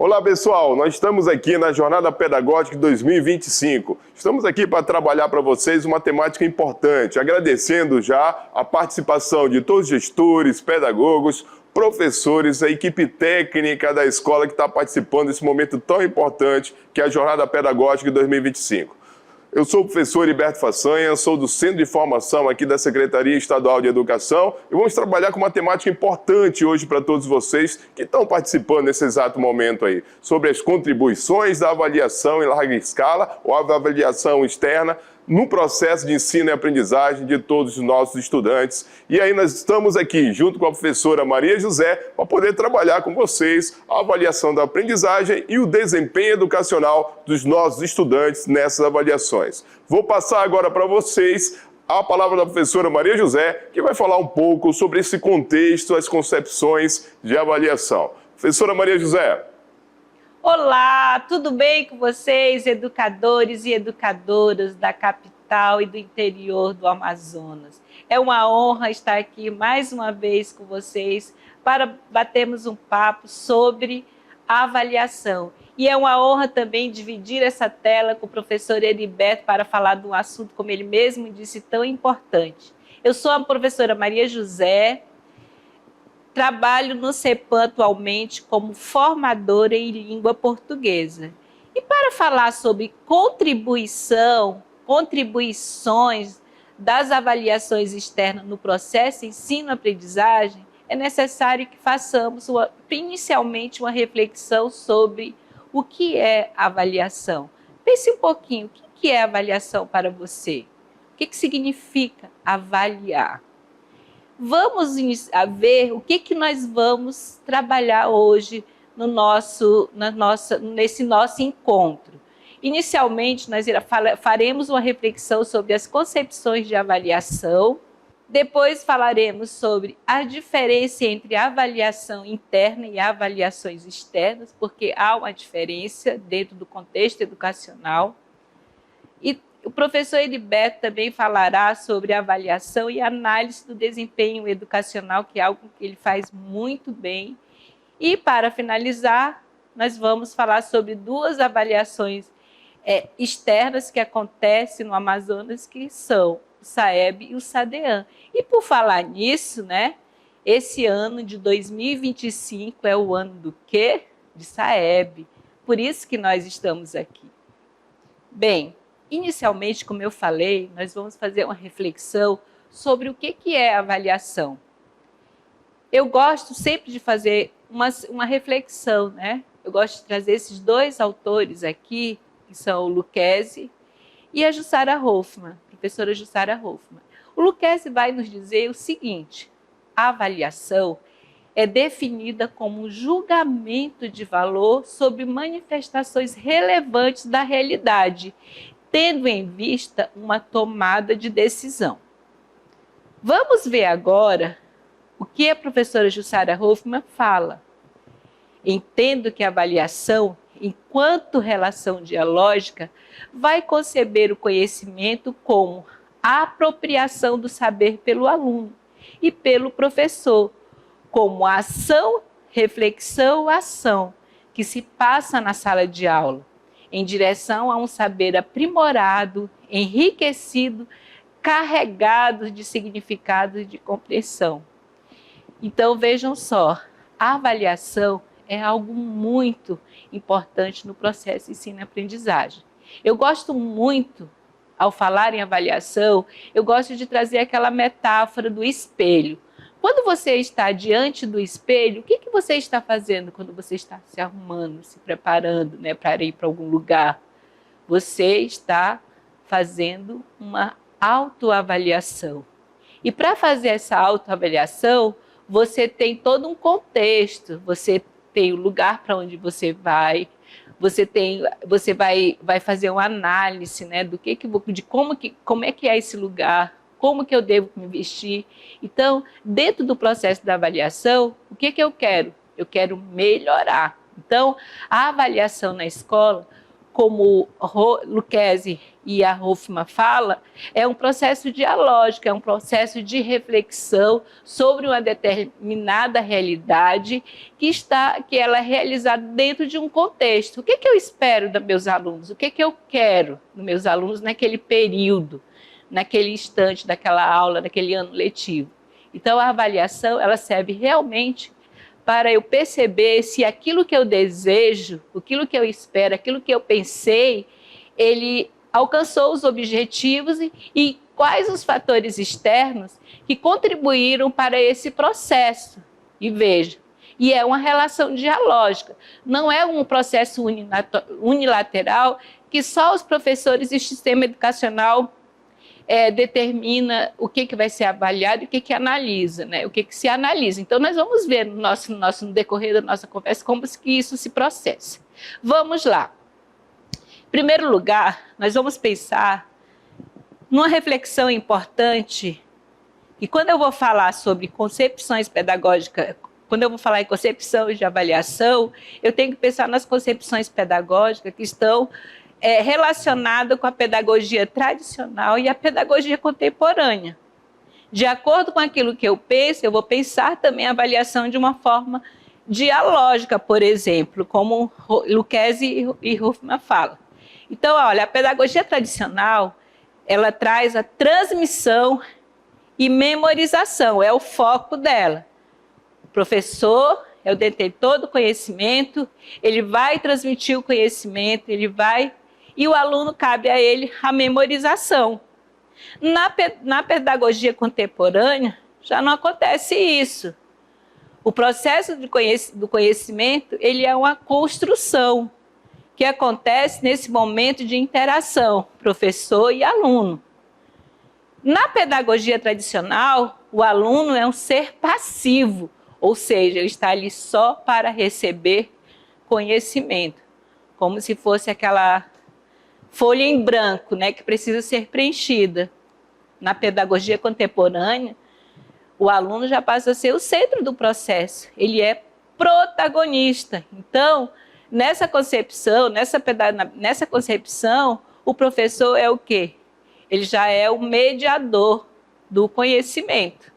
Olá pessoal, nós estamos aqui na Jornada Pedagógica 2025. Estamos aqui para trabalhar para vocês uma temática importante, agradecendo já a participação de todos os gestores, pedagogos, professores, a equipe técnica da escola que está participando desse momento tão importante que é a Jornada Pedagógica 2025. Eu sou o professor Heriberto Façanha, sou do Centro de Formação aqui da Secretaria Estadual de Educação e vamos trabalhar com uma temática importante hoje para todos vocês que estão participando nesse exato momento aí, sobre as contribuições da avaliação em larga escala ou a avaliação externa no processo de ensino e aprendizagem de todos os nossos estudantes. E aí nós estamos aqui junto com a professora Maria José para poder trabalhar com vocês a avaliação da aprendizagem e o desempenho educacional dos nossos estudantes nessas avaliações. Vou passar agora para vocês a palavra da professora Maria José, que vai falar um pouco sobre esse contexto, as concepções de avaliação. Professora Maria José. Olá, tudo bem com vocês, educadores e educadoras da capital e do interior do Amazonas? É uma honra estar aqui mais uma vez com vocês para batermos um papo sobre a avaliação. E é uma honra também dividir essa tela com o professor Heriberto para falar de um assunto, como ele mesmo disse, tão importante. Eu sou a professora Maria José. Trabalho no CEPAM atualmente como formadora em língua portuguesa. E para falar sobre contribuições das avaliações externas no processo ensino-aprendizagem, é necessário que façamos inicialmente uma reflexão sobre o que é avaliação. Pense um pouquinho, o que é avaliação para você? O que significa avaliar? Vamos ver o que nós vamos trabalhar hoje nesse nosso encontro. Inicialmente, nós faremos uma reflexão sobre as concepções de avaliação, depois falaremos sobre a diferença entre avaliação interna e avaliações externas, porque há uma diferença dentro do contexto educacional. E o professor Heriberto também falará sobre avaliação e análise do desempenho educacional, que é algo que ele faz muito bem. E, para finalizar, nós vamos falar sobre duas avaliações externas que acontecem no Amazonas, que são o SAEB e o SADEAN. E, por falar nisso, né, esse ano de 2025 é o ano do quê? De SAEB. Por isso que nós estamos aqui. Bem, inicialmente, como eu falei, nós vamos fazer uma reflexão sobre o que é avaliação. Eu gosto sempre de fazer uma reflexão, né? Eu gosto de trazer esses dois autores aqui, que são o Lucchesi e a Jussara Hoffmann, professora Jussara Hoffmann. O Lucchesi vai nos dizer o seguinte: a avaliação é definida como um julgamento de valor sobre manifestações relevantes da realidade, tendo em vista uma tomada de decisão. Vamos ver agora o que a professora Jussara Hoffmann fala. Entendo que a avaliação, enquanto relação dialógica, vai conceber o conhecimento como a apropriação do saber pelo aluno e pelo professor, como ação, reflexão, ação, que se passa na sala de aula, em direção a um saber aprimorado, enriquecido, carregado de significado e de compreensão. Então, vejam só, a avaliação é algo muito importante no processo de ensino-aprendizagem. Eu gosto muito, ao falar em avaliação, eu gosto de trazer aquela metáfora do espelho. Quando você está diante do espelho, o que você está fazendo quando você está se arrumando, se preparando, né, para ir para algum lugar? Você está fazendo uma autoavaliação. E para fazer essa autoavaliação, você tem todo um contexto, você tem o lugar para onde você vai, você vai fazer uma análise, né, de como é que é esse lugar, como que eu devo me vestir. Então, dentro do processo da avaliação, o que eu quero? Eu quero melhorar. Então, a avaliação na escola, como Lucchesi e a Hoffmann fala, é um processo dialógico, é um processo de reflexão sobre uma determinada realidade que ela é realizada dentro de um contexto. O que eu espero dos meus alunos? O que eu quero dos meus alunos naquele período, naquele instante daquela aula, naquele ano letivo? Então, a avaliação, ela serve realmente para eu perceber se aquilo que eu desejo, aquilo que eu espero, aquilo que eu pensei, ele alcançou os objetivos e quais os fatores externos que contribuíram para esse processo. E veja, e é uma relação dialógica, não é um processo unilateral que só os professores e o sistema educacional determina o que vai ser avaliado e o que analisa, né? O que se analisa. Então, nós vamos ver no decorrer da nossa conversa como que isso se processa. Vamos lá. Em primeiro lugar, nós vamos pensar numa reflexão importante, e quando eu vou falar sobre concepções pedagógicas, quando eu vou falar em concepção de avaliação, eu tenho que pensar nas concepções pedagógicas que estão relacionado com a pedagogia tradicional e a pedagogia contemporânea. De acordo com aquilo que eu penso, eu vou pensar também a avaliação de uma forma dialógica, por exemplo, como Lucchesi e Hoffmann falam. Então, olha, a pedagogia tradicional, ela traz a transmissão e memorização, é o foco dela. O professor é o detentor do conhecimento, ele vai transmitir o conhecimento, e o aluno, cabe a ele a memorização. Na pedagogia contemporânea, já não acontece isso. O processo do conhecimento, ele é uma construção, que acontece nesse momento de interação, professor e aluno. Na pedagogia tradicional, o aluno é um ser passivo, ou seja, ele está ali só para receber conhecimento, como se fosse aquela folha em branco, né, que precisa ser preenchida. Na pedagogia contemporânea, o aluno já passa a ser o centro do processo, ele é protagonista. Então, nessa concepção, o professor é o quê? Ele já é o mediador do conhecimento.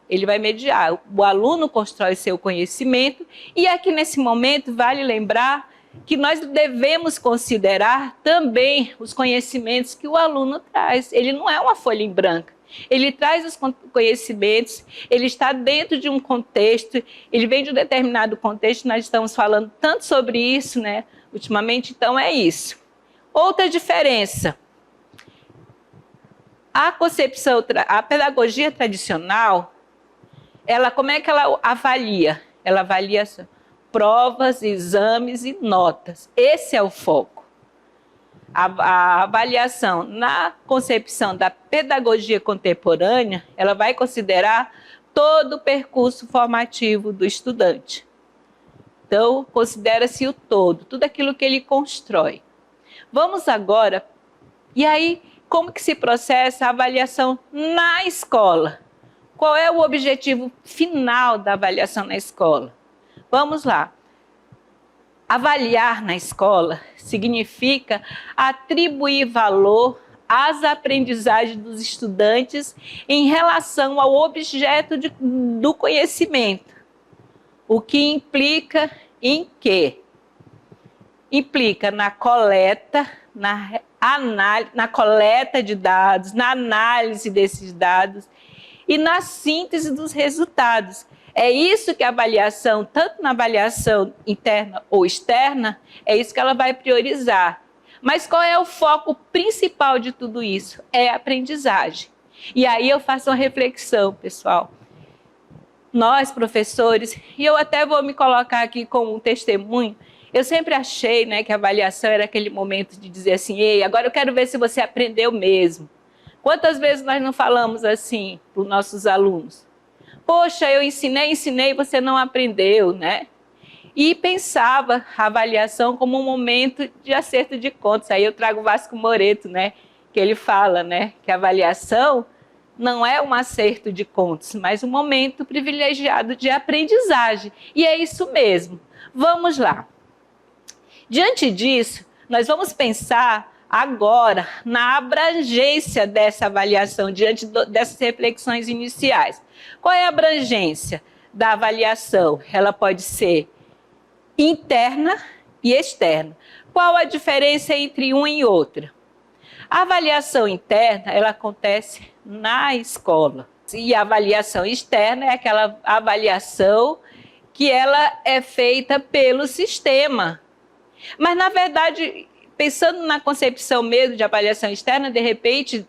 Ele vai mediar, o aluno constrói seu conhecimento, e aqui nesse momento vale lembrar que nós devemos considerar também os conhecimentos que o aluno traz. Ele não é uma folha em branco, ele traz os conhecimentos, ele está dentro de um contexto, ele vem de um determinado contexto, nós estamos falando tanto sobre isso, né, ultimamente, então é isso. Outra diferença, a pedagogia tradicional, como é que ela avalia? Ela avalia provas, exames e notas. Esse é o foco. A avaliação na concepção da pedagogia contemporânea, ela vai considerar todo o percurso formativo do estudante. Então, considera-se o todo, tudo aquilo que ele constrói. Vamos agora, e aí, como que se processa a avaliação na escola? Qual é o objetivo final da avaliação na escola? Vamos lá. Avaliar na escola significa atribuir valor às aprendizagens dos estudantes em relação ao objeto do conhecimento. O que implica em quê? Implica na coleta, na coleta de dados, na análise desses dados e na síntese dos resultados. É isso que a avaliação, tanto na avaliação interna ou externa, é isso que ela vai priorizar. Mas qual é o foco principal de tudo isso? É a aprendizagem. E aí eu faço uma reflexão, pessoal. Nós, professores, e eu até vou me colocar aqui como um testemunho, eu sempre achei, né, que a avaliação era aquele momento de dizer assim, ei, agora eu quero ver se você aprendeu mesmo. Quantas vezes nós não falamos assim para os nossos alunos? Poxa, eu ensinei, você não aprendeu, né? E pensava a avaliação como um momento de acerto de contas. Aí eu trago o Vasco Moreto, né? Que ele fala, né? Que a avaliação não é um acerto de contas, mas um momento privilegiado de aprendizagem. E é isso mesmo. Vamos lá. Diante disso, nós vamos pensar agora na abrangência dessa avaliação, diante dessas reflexões iniciais. Qual é a abrangência da avaliação? Ela pode ser interna e externa. Qual a diferença entre uma e outra? A avaliação interna, ela acontece na escola. E a avaliação externa é aquela avaliação que ela é feita pelo sistema. Mas, na verdade, pensando na concepção mesmo de avaliação externa, de repente,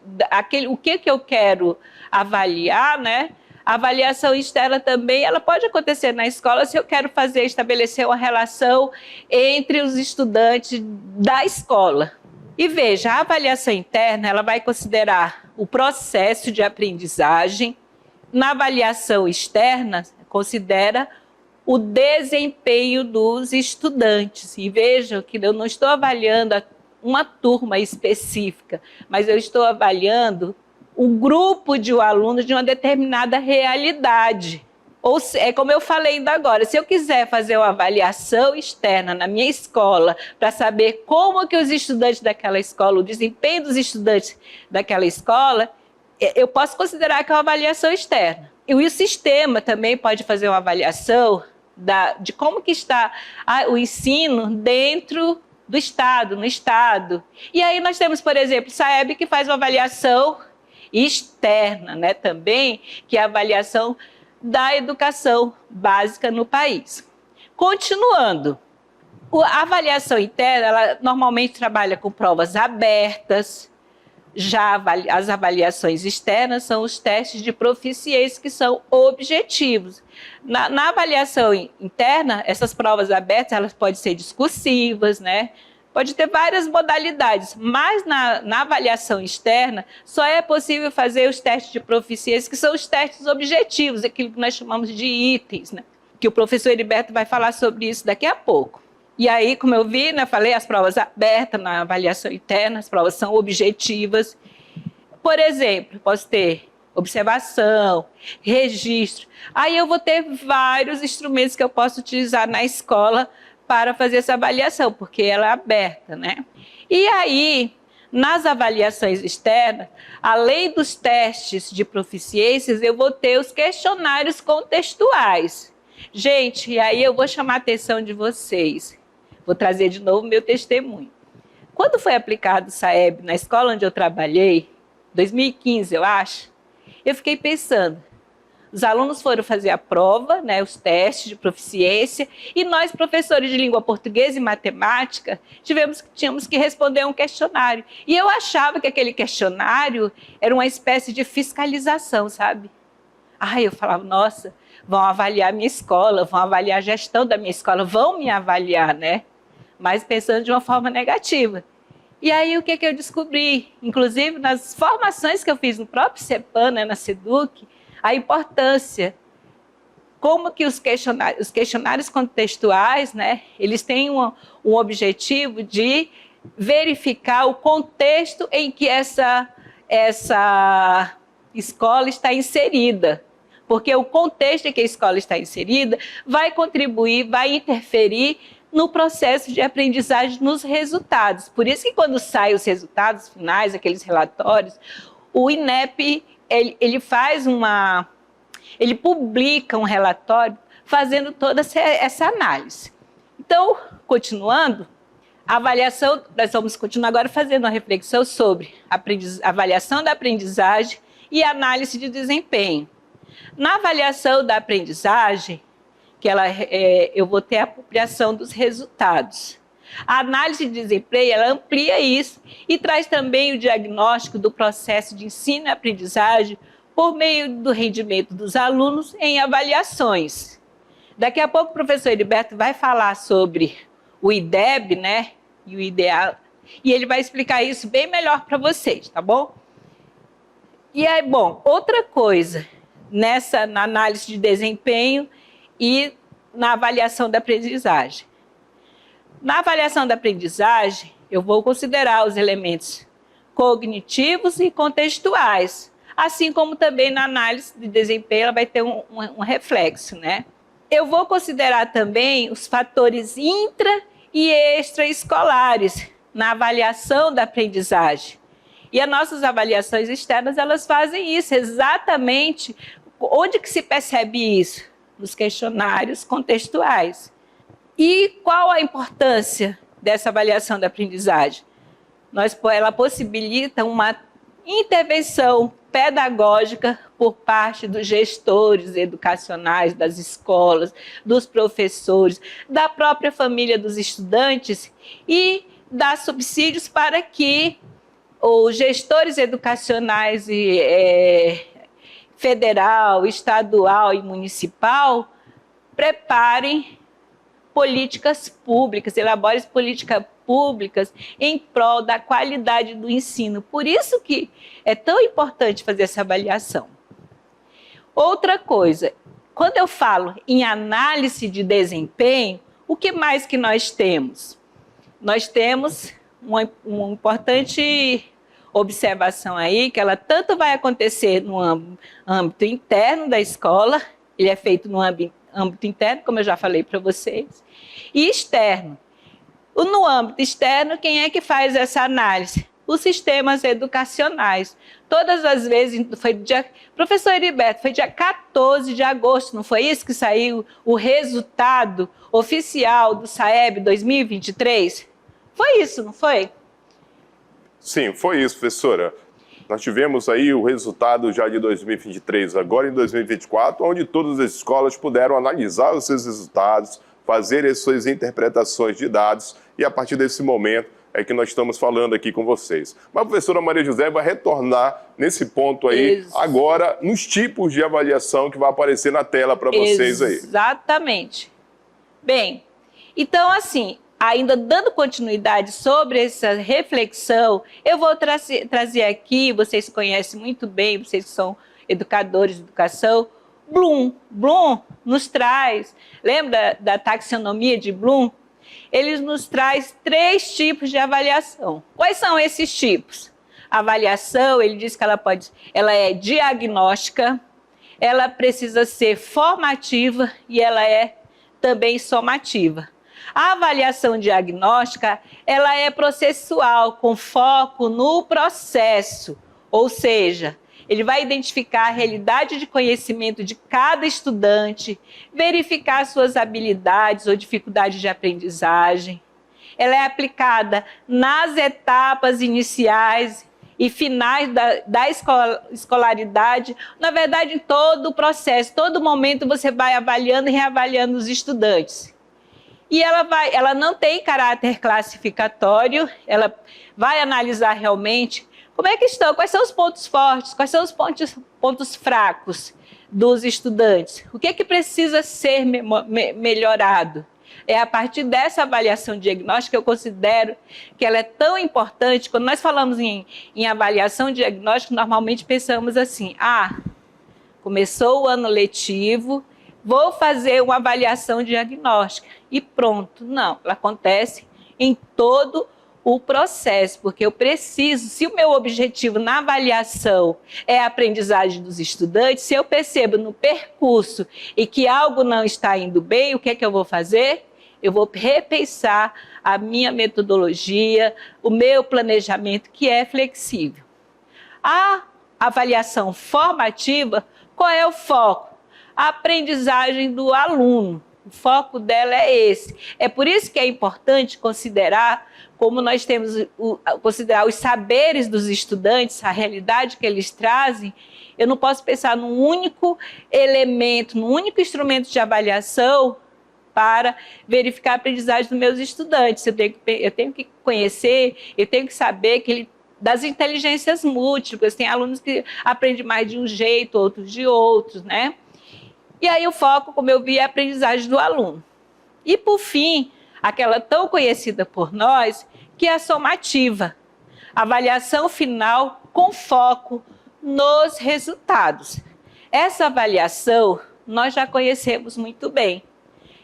o que eu quero avaliar, né? A avaliação externa também, ela pode acontecer na escola se eu quero estabelecer uma relação entre os estudantes da escola. E veja, a avaliação interna, ela vai considerar o processo de aprendizagem. Na avaliação externa, considera o desempenho dos estudantes. E vejam que eu não estou avaliando uma turma específica, mas eu estou avaliando o grupo de alunos de uma determinada realidade. Ou é como eu falei ainda agora, se eu quiser fazer uma avaliação externa na minha escola para saber como que os estudantes daquela escola, o desempenho dos estudantes daquela escola, eu posso considerar que é uma avaliação externa. E o sistema também pode fazer uma avaliação de como que está o ensino dentro do Estado, no Estado. E aí nós temos, por exemplo, o SAEB, que faz uma avaliação externa, né, também, que é a avaliação da educação básica no país. Continuando, a avaliação interna, ela normalmente trabalha com provas abertas. Já as avaliações externas são os testes de proficiência, que são objetivos. Na avaliação interna, essas provas abertas, elas podem ser discursivas, né? Pode ter várias modalidades, mas na avaliação externa só é possível fazer os testes de proficiência, que são os testes objetivos, aquilo que nós chamamos de itens, né? Que o professor Heriberto vai falar sobre isso daqui a pouco. E aí, como eu vi, né, falei, as provas abertas na avaliação interna, as provas são objetivas. Por exemplo, posso ter observação, registro. Aí eu vou ter vários instrumentos que eu posso utilizar na escola para fazer essa avaliação, porque ela é aberta, né? E aí, nas avaliações externas, além dos testes de proficiências, eu vou ter os questionários contextuais. Gente, e aí eu vou chamar a atenção de vocês. Vou trazer de novo meu testemunho. Quando foi aplicado o SAEB na escola onde eu trabalhei, 2015, eu acho, eu fiquei pensando, os alunos foram fazer a prova, né, os testes de proficiência, e nós, professores de língua portuguesa e matemática, tínhamos que responder um questionário. E eu achava que aquele questionário era uma espécie de fiscalização, sabe? Ai, eu falava, nossa, vão avaliar a minha escola, vão avaliar a gestão da minha escola, vão me avaliar, né? Mas pensando de uma forma negativa. E aí, o que eu descobri? Inclusive, nas formações que eu fiz no próprio CEPAN, né, na SEDUC, a importância, como que os questionários contextuais, né, eles têm um objetivo de verificar o contexto em que essa escola está inserida. Porque o contexto em que a escola está inserida vai contribuir, vai interferir no processo de aprendizagem, nos resultados. Por isso que quando saem os resultados finais, aqueles relatórios, o INEP ele publica um relatório fazendo toda essa análise. Então, continuando, a avaliação, nós vamos continuar agora fazendo uma reflexão sobre avaliação da aprendizagem e análise de desempenho. Na avaliação da aprendizagem, eu vou ter a apropriação dos resultados. A análise de desempenho, ela amplia isso e traz também o diagnóstico do processo de ensino e aprendizagem por meio do rendimento dos alunos em avaliações. Daqui a pouco o professor Heriberto vai falar sobre o IDEB, né, e o IDEA, e ele vai explicar isso bem melhor para vocês, tá bom? E aí, bom, outra coisa, na análise de desempenho e na avaliação da aprendizagem. Na avaliação da aprendizagem, eu vou considerar os elementos cognitivos e contextuais, assim como também na análise de desempenho ela vai ter um reflexo, né? Eu vou considerar também os fatores intra- e extraescolares, na avaliação da aprendizagem. E as nossas avaliações externas, elas fazem isso exatamente. Onde que se percebe isso? Nos questionários contextuais. E qual a importância dessa avaliação da aprendizagem? Ela possibilita uma intervenção pedagógica por parte dos gestores educacionais das escolas, dos professores, da própria família dos estudantes e dá subsídios para que os gestores educacionais federal, estadual e municipal preparem políticas públicas, elaborem políticas públicas em prol da qualidade do ensino. Por isso que é tão importante fazer essa avaliação. Outra coisa, quando eu falo em análise de desempenho, o que mais que nós temos? Nós temos uma importante observação aí, que ela tanto vai acontecer no âmbito interno da escola, ele é feito no âmbito interno, como eu já falei para vocês, e externo. No âmbito externo, quem é que faz essa análise? Os sistemas educacionais. Todas as vezes, professor Heriberto, foi dia 14 de agosto, não foi isso que saiu o resultado oficial do SAEB 2023? Foi isso, não foi? Sim, foi isso, professora. Nós tivemos aí o resultado já de 2023, agora em 2024, onde todas as escolas puderam analisar os seus resultados, fazer as suas interpretações de dados, e a partir desse momento é que nós estamos falando aqui com vocês. Mas a professora Maria José vai retornar nesse ponto aí, isso, agora nos tipos de avaliação que vai aparecer na tela para vocês aí. Exatamente. Bem, então assim, ainda dando continuidade sobre essa reflexão, eu vou trazer aqui, vocês conhecem muito bem, vocês que são educadores de educação, Bloom. Bloom nos traz, lembra da taxonomia de Bloom? Ele nos traz 3 tipos de avaliação. Quais são esses tipos? A avaliação, ele diz que ela é diagnóstica, ela precisa ser formativa e ela é também somativa. A avaliação diagnóstica, ela é processual, com foco no processo, ou seja, ele vai identificar a realidade de conhecimento de cada estudante, verificar suas habilidades ou dificuldades de aprendizagem. Ela é aplicada nas etapas iniciais e finais da escolaridade. Na verdade, em todo o processo, todo momento você vai avaliando e reavaliando os estudantes. E ela não tem caráter classificatório, ela vai analisar realmente como é que estão, quais são os pontos fortes, quais são os pontos fracos dos estudantes, o que é que precisa ser melhorado. É a partir dessa avaliação diagnóstica que eu considero que ela é tão importante. Quando nós falamos em avaliação diagnóstica, normalmente pensamos assim, começou o ano letivo, vou fazer uma avaliação diagnóstica e pronto. Não, ela acontece em todo o processo, porque eu preciso, se o meu objetivo na avaliação é a aprendizagem dos estudantes, se eu percebo no percurso e que algo não está indo bem, o que é que eu vou fazer? Eu vou repensar a minha metodologia, o meu planejamento, que é flexível. A avaliação formativa, qual é o foco? A aprendizagem do aluno. O foco dela é esse. É por isso que é importante considerar, como nós temos considerar os saberes dos estudantes, a realidade que eles trazem. Eu não posso pensar num único elemento, num único instrumento de avaliação para verificar a aprendizagem dos meus estudantes. Eu tenho que conhecer, eu tenho que saber das inteligências múltiplas. Tem alunos que aprendem mais de um jeito, outros de outros, né? E aí o foco, como eu vi, é a aprendizagem do aluno. E, por fim, aquela tão conhecida por nós, que é a somativa. Avaliação final com foco nos resultados. Essa avaliação nós já conhecemos muito bem.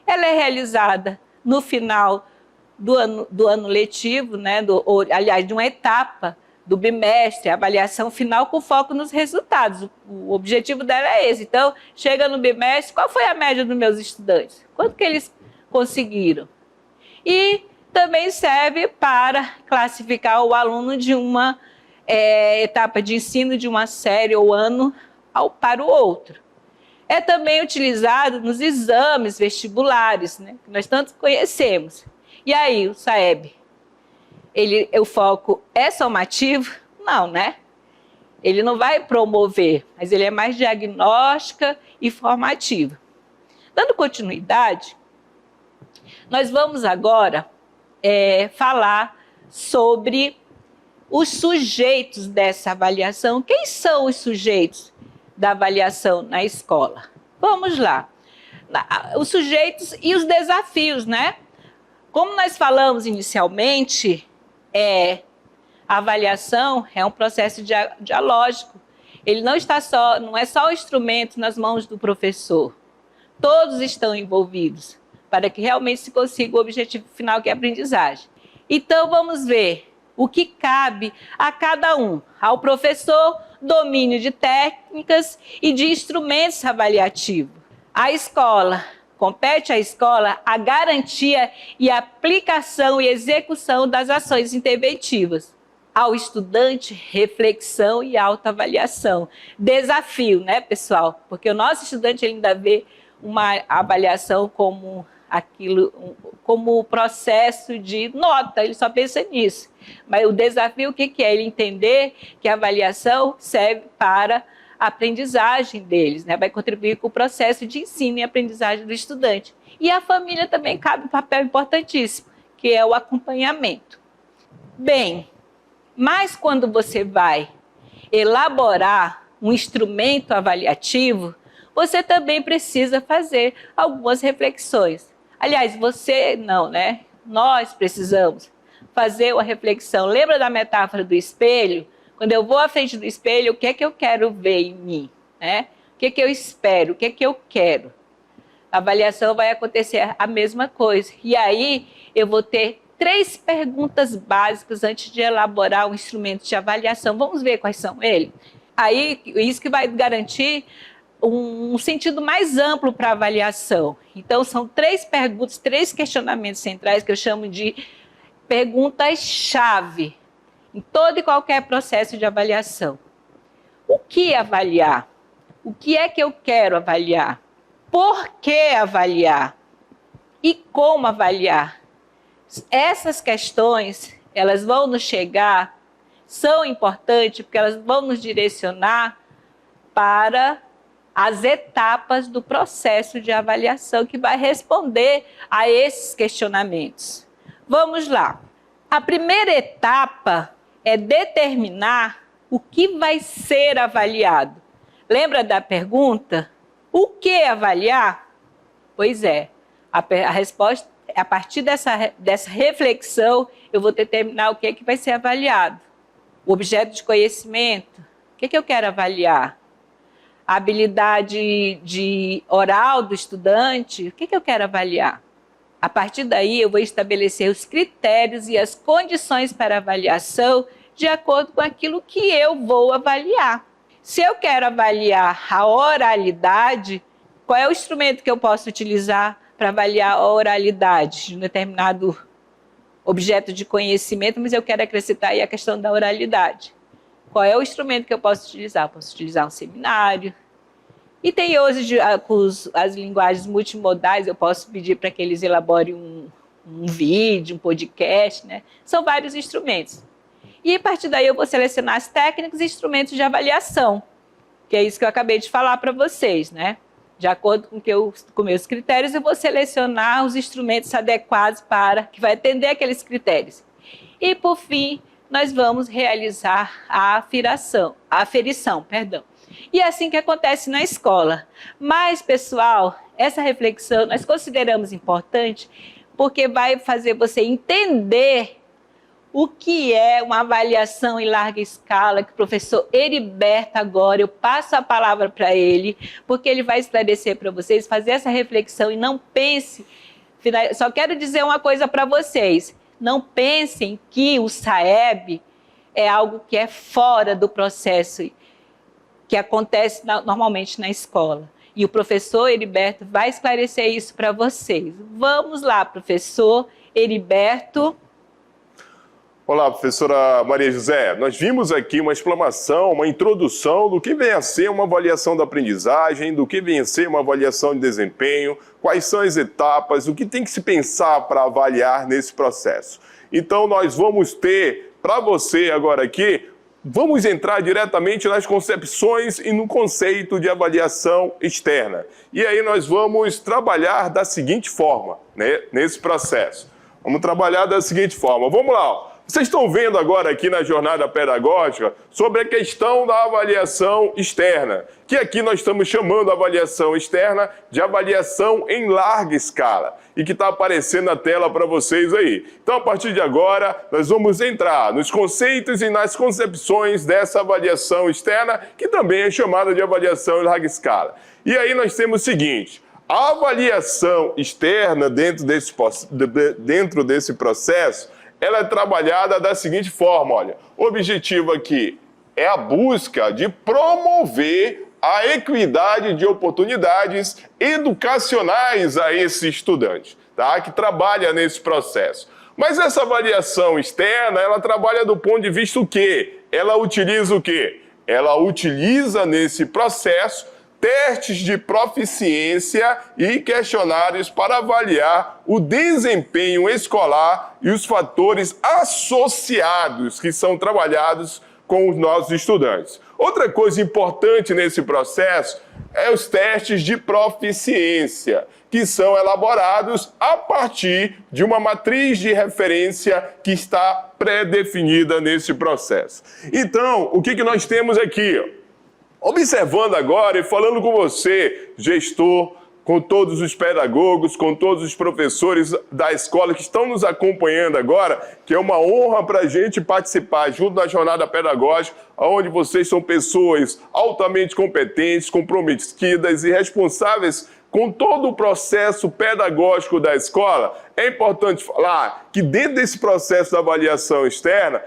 Ela é realizada no final do ano letivo, né? Aliás, de uma etapa do bimestre, a avaliação final com foco nos resultados. O objetivo dela é esse. Então, chega no bimestre, qual foi a média dos meus estudantes? Quanto que eles conseguiram? E também serve para classificar o aluno de uma etapa de ensino de uma série ou ano para o outro. É também utilizado nos exames vestibulares, né, que nós tanto conhecemos. E aí, o SAEB, o foco é somativo? Não, né? Ele não vai promover, mas ele é mais diagnóstica e formativa. Dando continuidade, nós vamos agora falar sobre os sujeitos dessa avaliação. Quem são os sujeitos da avaliação na escola? Vamos lá. Os sujeitos e os desafios, né? Como nós falamos inicialmente, a avaliação é um processo dialógico. Ele não é só o instrumento nas mãos do professor. Todos estão envolvidos para que realmente se consiga o objetivo final, que é a aprendizagem. Então, vamos ver o que cabe a cada um. Ao professor, domínio de técnicas e de instrumentos avaliativos. A escola, compete à escola a garantia e aplicação e execução das ações interventivas. Ao estudante, reflexão e autoavaliação. Desafio, né, pessoal? Porque o nosso estudante ainda vê uma avaliação como como processo de nota, ele só pensa nisso. Mas o desafio, o que é? Ele entender que a avaliação serve para a aprendizagem deles, né? Vai contribuir com o processo de ensino e aprendizagem do estudante. E a família também cabe um papel importantíssimo, que é o acompanhamento. Bem, mas quando você vai elaborar um instrumento avaliativo, você também precisa fazer algumas reflexões. Aliás, você não, né? Nós precisamos fazer uma reflexão. Lembra da metáfora do espelho? Quando eu vou à frente do espelho, o que é que eu quero ver em mim? Né? O que é que eu espero? O que é que eu quero? A avaliação vai acontecer a mesma coisa. E aí eu vou ter 3 perguntas básicas antes de elaborar um instrumento de avaliação. Vamos ver quais são eles? Aí, isso que vai garantir um sentido mais amplo para a avaliação. Então, são 3 perguntas, 3 questionamentos centrais que eu chamo de perguntas-chave em todo e qualquer processo de avaliação. O que avaliar? O que é que eu quero avaliar? Por que avaliar? E como avaliar? Essas questões, elas vão nos chegar, são importantes porque elas vão nos direcionar para as etapas do processo de avaliação que vai responder a esses questionamentos. Vamos lá. A primeira etapa é determinar o que vai ser avaliado. Lembra da pergunta? O que avaliar? Pois é, a resposta, a partir dessa reflexão, eu vou determinar o que é que vai ser avaliado. O objeto de conhecimento, o que é que eu quero avaliar? A habilidade oral do estudante, o que eu quero avaliar? A partir daí, eu vou estabelecer os critérios e as condições para avaliação de acordo com aquilo que eu vou avaliar. Se eu quero avaliar a oralidade, qual é o instrumento que eu posso utilizar para avaliar a oralidade de um determinado objeto de conhecimento, mas eu quero acrescentar aí a questão da oralidade. Qual é o instrumento que eu posso utilizar? Eu posso utilizar um seminário. E tem hoje, com as linguagens multimodais, eu posso pedir para que eles elaborem um vídeo, um podcast, né? São vários instrumentos. E a partir daí eu vou selecionar as técnicas e instrumentos de avaliação, que é isso que eu acabei de falar para vocês, né? De acordo com meus critérios, eu vou selecionar os instrumentos adequados que vai atender aqueles critérios. E, por fim, nós vamos realizar a aferição. E é assim que acontece na escola. Mas, pessoal, essa reflexão nós consideramos importante porque vai fazer você entender o que é uma avaliação em larga escala, que o professor Heriberto agora, eu passo a palavra para ele, porque ele vai esclarecer para vocês, fazer essa reflexão e não pense, só quero dizer uma coisa para vocês, não pensem que o SAEB é algo que é fora do processo que acontece normalmente na escola. E o professor Heriberto vai esclarecer isso para vocês. Vamos lá, professor Heriberto. Olá, professora Maria José. Nós vimos aqui uma explanação, uma introdução do que vem a ser uma avaliação da aprendizagem, do que vem a ser uma avaliação de desempenho, quais são as etapas, o que tem que se pensar para avaliar nesse processo. Então, nós vamos ter, para você agora aqui, vamos entrar diretamente nas concepções e no conceito de avaliação externa. E aí nós vamos trabalhar da seguinte forma, né, nesse processo. Vamos trabalhar da seguinte forma. Vamos lá. Vocês estão vendo agora aqui na jornada pedagógica sobre a questão da avaliação externa, que aqui nós estamos chamando a avaliação externa de avaliação em larga escala e que está aparecendo na tela para vocês aí. Então, a partir de agora, nós vamos entrar nos conceitos e nas concepções dessa avaliação externa, que também é chamada de avaliação em larga escala. E aí nós temos o seguinte: a avaliação externa dentro desse processo, ela é trabalhada da seguinte forma, olha, o objetivo aqui é a busca de promover a equidade de oportunidades educacionais a esse estudante, tá? Que trabalha nesse processo. Mas essa avaliação externa, ela trabalha do ponto de vista o quê? Ela utiliza o quê? Ela utiliza nesse processo testes de proficiência e questionários para avaliar o desempenho escolar e os fatores associados que são trabalhados com os nossos estudantes. Outra coisa importante nesse processo é os testes de proficiência, que são elaborados a partir de uma matriz de referência que está pré-definida nesse processo. Então, o que nós temos aqui? Observando agora e falando com você, gestor, com todos os pedagogos, com todos os professores da escola que estão nos acompanhando agora, que é uma honra para a gente participar junto da jornada pedagógica, onde vocês são pessoas altamente competentes, comprometidas e responsáveis com todo o processo pedagógico da escola. É importante falar que dentro desse processo da avaliação externa,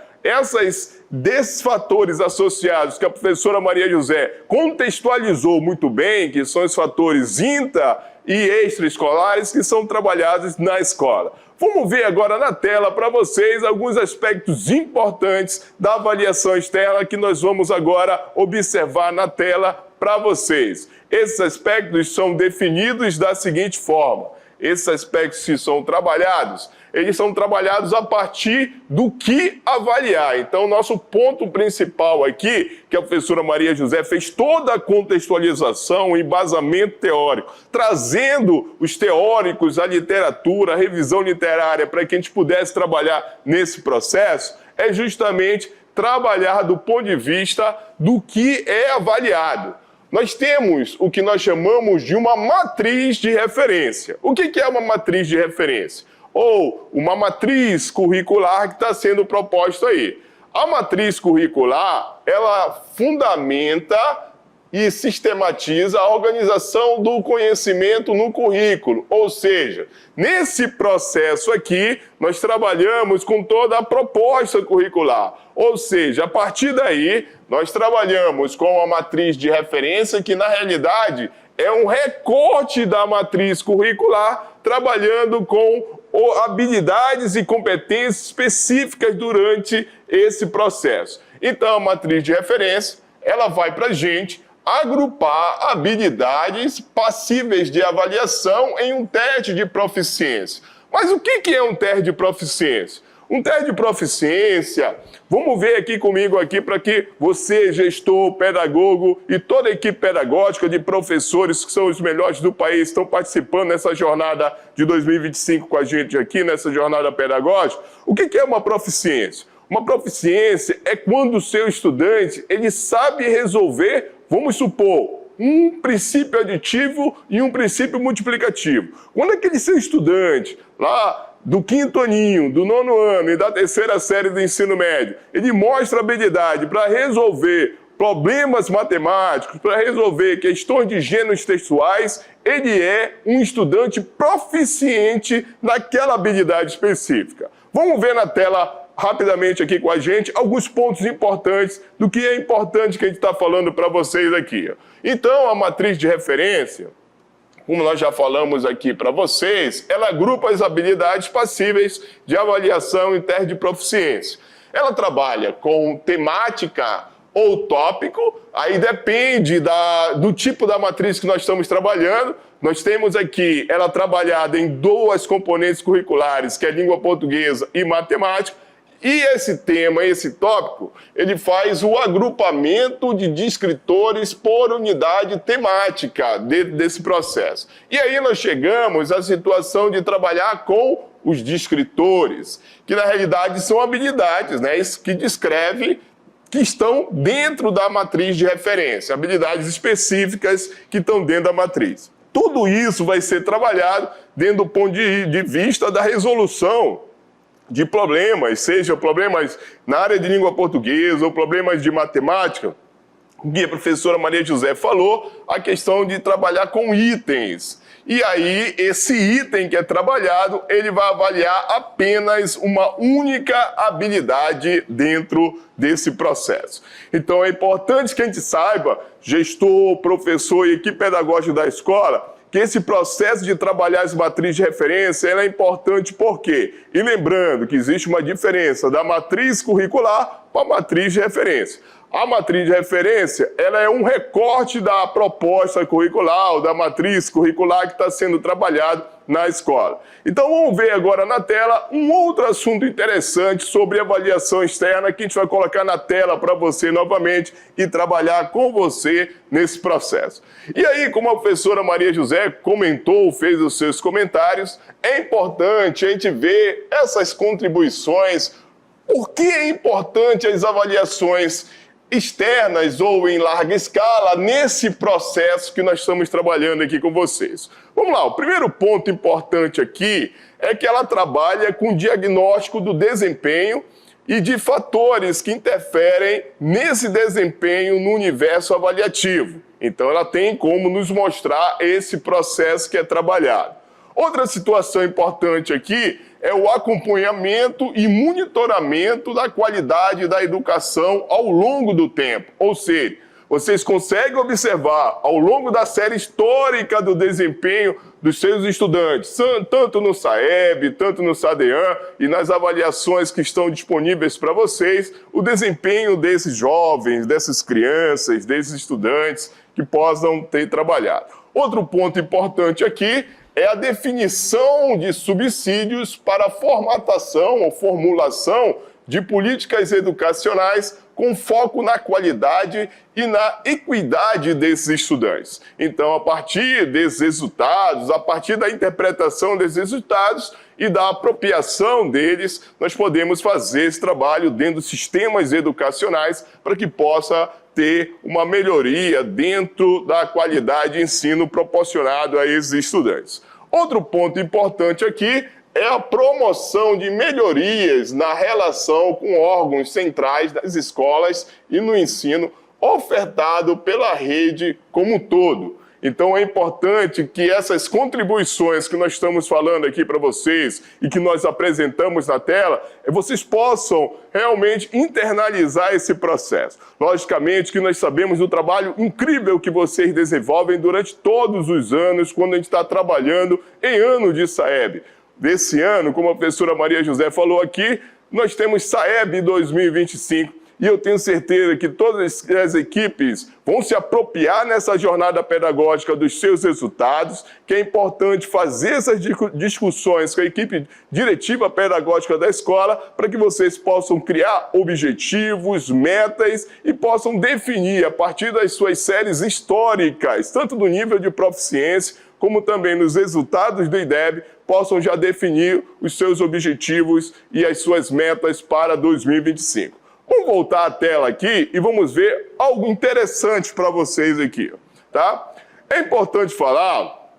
desses fatores associados que a professora Maria José contextualizou muito bem, que são os fatores intra- e extraescolares que são trabalhados na escola. Vamos ver agora na tela para vocês alguns aspectos importantes da avaliação externa que nós vamos agora observar na tela para vocês. Esses aspectos são definidos da seguinte forma. Esses aspectos que são trabalhados, eles são trabalhados a partir do que avaliar. Então, nosso ponto principal aqui, que a professora Maria José fez toda a contextualização, o embasamento teórico, trazendo os teóricos, a literatura, a revisão literária, para que a gente pudesse trabalhar nesse processo, é justamente trabalhar do ponto de vista do que é avaliado. Nós temos o que nós chamamos de uma matriz de referência. O que é uma matriz de referência? Ou uma matriz curricular que está sendo proposta aí. A matriz curricular, ela fundamenta e sistematiza a organização do conhecimento no currículo. Ou seja, nesse processo aqui, nós trabalhamos com toda a proposta curricular. Ou seja, a partir daí, nós trabalhamos com a matriz de referência, que na realidade é um recorte da matriz curricular, trabalhando com habilidades e competências específicas durante esse processo. Então, a matriz de referência, ela vai para a gente agrupar habilidades passíveis de avaliação em um teste de proficiência. Mas o que é um teste de proficiência? Um teste de proficiência, vamos ver aqui comigo aqui para que você, gestor, pedagogo e toda a equipe pedagógica de professores que são os melhores do país, estão participando nessa jornada de 2025 com a gente aqui, nessa jornada pedagógica. O que é uma proficiência? Uma proficiência é quando o seu estudante, ele sabe resolver, vamos supor, um princípio aditivo e um princípio multiplicativo. Quando aquele seu estudante, lá do 5º aninho, do 9º ano e da 3ª série do ensino médio, ele mostra habilidade para resolver problemas matemáticos, para resolver questões de gêneros textuais, ele é um estudante proficiente naquela habilidade específica. Vamos ver na tela rapidamente aqui com a gente alguns pontos importantes do que é importante que a gente está falando para vocês aqui. Então, a matriz de referência, como nós já falamos aqui para vocês, ela agrupa as habilidades passíveis de avaliação em teste de proficiência. Ela trabalha com temática ou tópico, aí depende do tipo da matriz que nós estamos trabalhando. Nós temos aqui ela trabalhada em 2 componentes curriculares, que é língua portuguesa e matemática, e esse tema, esse tópico, ele faz o agrupamento de descritores por unidade temática desse processo. E aí nós chegamos à situação de trabalhar com os descritores, que na realidade são habilidades, né, que descrevem, que estão dentro da matriz de referência, habilidades específicas que estão dentro da matriz. Tudo isso vai ser trabalhado dentro do ponto de vista da resolução de problemas, seja problemas na área de língua portuguesa ou problemas de matemática, que a professora Maria José falou, a questão de trabalhar com itens. E aí, esse item que é trabalhado, ele vai avaliar apenas uma única habilidade dentro desse processo. Então, é importante que a gente saiba, gestor, professor e equipe pedagógica da escola, que esse processo de trabalhar as matrizes de referência é importante por quê? E lembrando que existe uma diferença da matriz curricular para a matriz de referência. A matriz de referência, ela é um recorte da proposta curricular, ou da matriz curricular que está sendo trabalhado na escola. Então vamos ver agora na tela um outro assunto interessante sobre avaliação externa que a gente vai colocar na tela para você novamente e trabalhar com você nesse processo. E aí, como a professora Maria José comentou, fez os seus comentários, é importante a gente ver essas contribuições. Por que é importante as avaliações externas ou em larga escala nesse processo que nós estamos trabalhando aqui com vocês? Vamos lá, o primeiro ponto importante aqui é que ela trabalha com diagnóstico do desempenho e de fatores que interferem nesse desempenho no universo avaliativo. Então ela tem como nos mostrar esse processo que é trabalhado. Outra situação importante aqui é o acompanhamento e monitoramento da qualidade da educação ao longo do tempo. Ou seja, vocês conseguem observar ao longo da série histórica do desempenho dos seus estudantes, tanto no SAEB, tanto no SADEAN e nas avaliações que estão disponíveis para vocês, o desempenho desses jovens, dessas crianças, desses estudantes que possam ter trabalhado. Outro ponto importante aqui é a definição de subsídios para a formatação ou formulação de políticas educacionais com foco na qualidade e na equidade desses estudantes. Então, a partir desses resultados, a partir da interpretação desses resultados e da apropriação deles, nós podemos fazer esse trabalho dentro dos sistemas educacionais para que possa ter uma melhoria dentro da qualidade de ensino proporcionado a esses estudantes. Outro ponto importante aqui é a promoção de melhorias na relação com órgãos centrais das escolas e no ensino ofertado pela rede como um todo. Então é importante que essas contribuições que nós estamos falando aqui para vocês e que nós apresentamos na tela, vocês possam realmente internalizar esse processo. Logicamente que nós sabemos do trabalho incrível que vocês desenvolvem durante todos os anos, quando a gente está trabalhando em ano de SAEB. Desse ano, como a professora Maria José falou aqui, nós temos SAEB 2025. E eu tenho certeza que todas as equipes vão se apropriar nessa jornada pedagógica dos seus resultados, que é importante fazer essas discussões com a equipe diretiva pedagógica da escola para que vocês possam criar objetivos, metas e possam definir a partir das suas séries históricas, tanto do nível de proficiência como também nos resultados do IDEB, possam já definir os seus objetivos e as suas metas para 2025. Vamos voltar à tela aqui e vamos ver algo interessante para vocês aqui, tá? É importante falar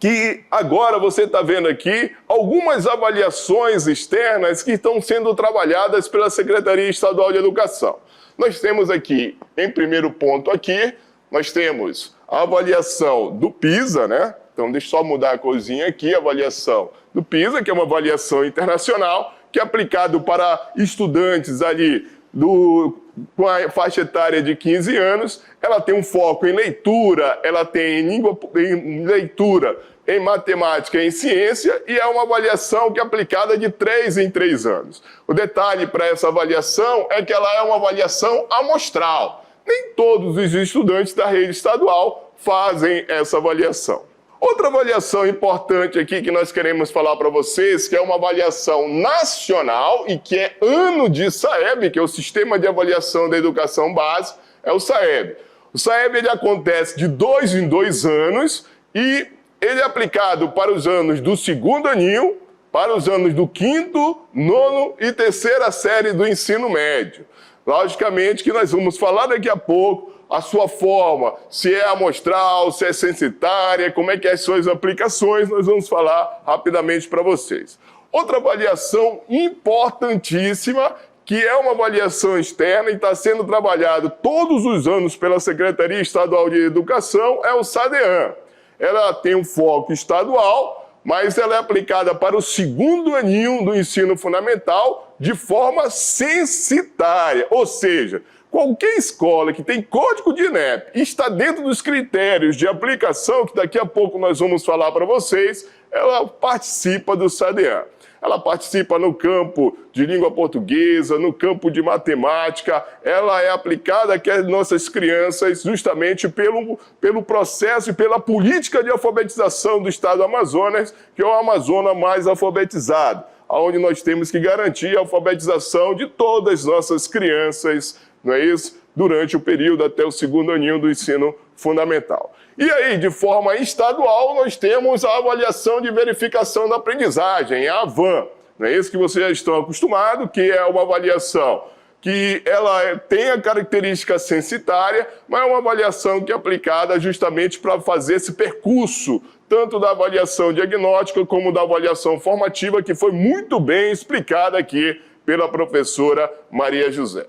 que agora você está vendo aqui algumas avaliações externas que estão sendo trabalhadas pela Secretaria Estadual de Educação. Nós temos aqui, em primeiro ponto aqui, nós temos a avaliação do PISA, né? Então deixa eu só mudar a coisinha aqui, a avaliação do PISA, que é uma avaliação internacional, que é aplicado para estudantes ali com a faixa etária de 15 anos, ela tem um foco em leitura, ela tem em leitura, em matemática e em ciência, e é uma avaliação que é aplicada de 3 em 3 anos. O detalhe para essa avaliação é que ela é uma avaliação amostral. Nem todos os estudantes da rede estadual fazem essa avaliação. Outra avaliação importante aqui que nós queremos falar para vocês, que é uma avaliação nacional e que é ano de SAEB, que é o Sistema de Avaliação da Educação Básica, é o SAEB. O SAEB ele acontece de 2 em 2 anos e ele é aplicado para os anos do segundo aninho, para os anos do 5º, 9º e 3ª série do ensino médio. Logicamente que nós vamos falar daqui a pouco a sua forma, se é amostral, se é censitária, como é que é as suas aplicações, nós vamos falar rapidamente para vocês. Outra avaliação importantíssima, que é uma avaliação externa e está sendo trabalhado todos os anos pela Secretaria Estadual de Educação, é o SADEAN. Ela tem um foco estadual, mas ela é aplicada para o segundo aninho do ensino fundamental de forma censitária, ou seja, qualquer escola que tem código de INEP e está dentro dos critérios de aplicação, que daqui a pouco nós vamos falar para vocês, ela participa do SADEAN. Ela participa no campo de língua portuguesa, no campo de matemática, ela é aplicada aqui às nossas crianças justamente pelo processo e pela política de alfabetização do estado do Amazonas, que é o Amazonas mais alfabetizado, onde nós temos que garantir a alfabetização de todas as nossas crianças, não é isso? Durante o período até o segundo aninho do ensino fundamental. E aí, de forma estadual, nós temos a avaliação de verificação da aprendizagem, a AVAN. Não é isso que vocês já estão acostumados, que é uma avaliação que ela tem a característica censitária, mas é uma avaliação que é aplicada justamente para fazer esse percurso, tanto da avaliação diagnóstica como da avaliação formativa, que foi muito bem explicada aqui pela professora Maria José.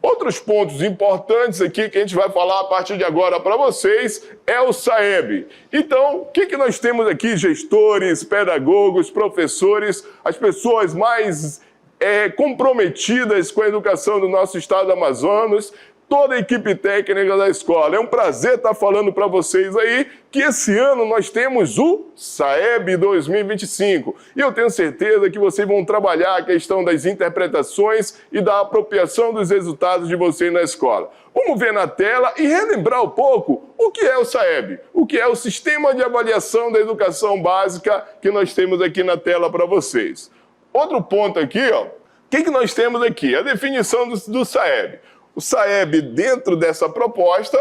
Outros pontos importantes aqui que a gente vai falar a partir de agora para vocês é o SAEB. Então, o que nós temos aqui? Gestores, pedagogos, professores, as pessoas mais comprometidas com a educação do nosso estado do Amazonas, toda a equipe técnica da escola. É um prazer estar falando para vocês aí que esse ano nós temos o SAEB 2025. E eu tenho certeza que vocês vão trabalhar a questão das interpretações e da apropriação dos resultados de vocês na escola. Vamos ver na tela e relembrar um pouco o que é o SAEB, o que é o Sistema de Avaliação da Educação Básica que nós temos aqui na tela para vocês. Outro ponto aqui, ó, o que nós temos aqui? A definição do SAEB. O SAEB, dentro dessa proposta,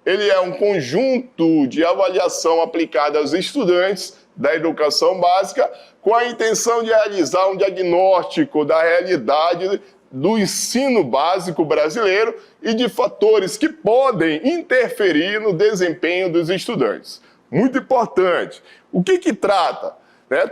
ele é um conjunto de avaliação aplicada aos estudantes da educação básica com a intenção de realizar um diagnóstico da realidade do ensino básico brasileiro e de fatores que podem interferir no desempenho dos estudantes. Muito importante. O que trata?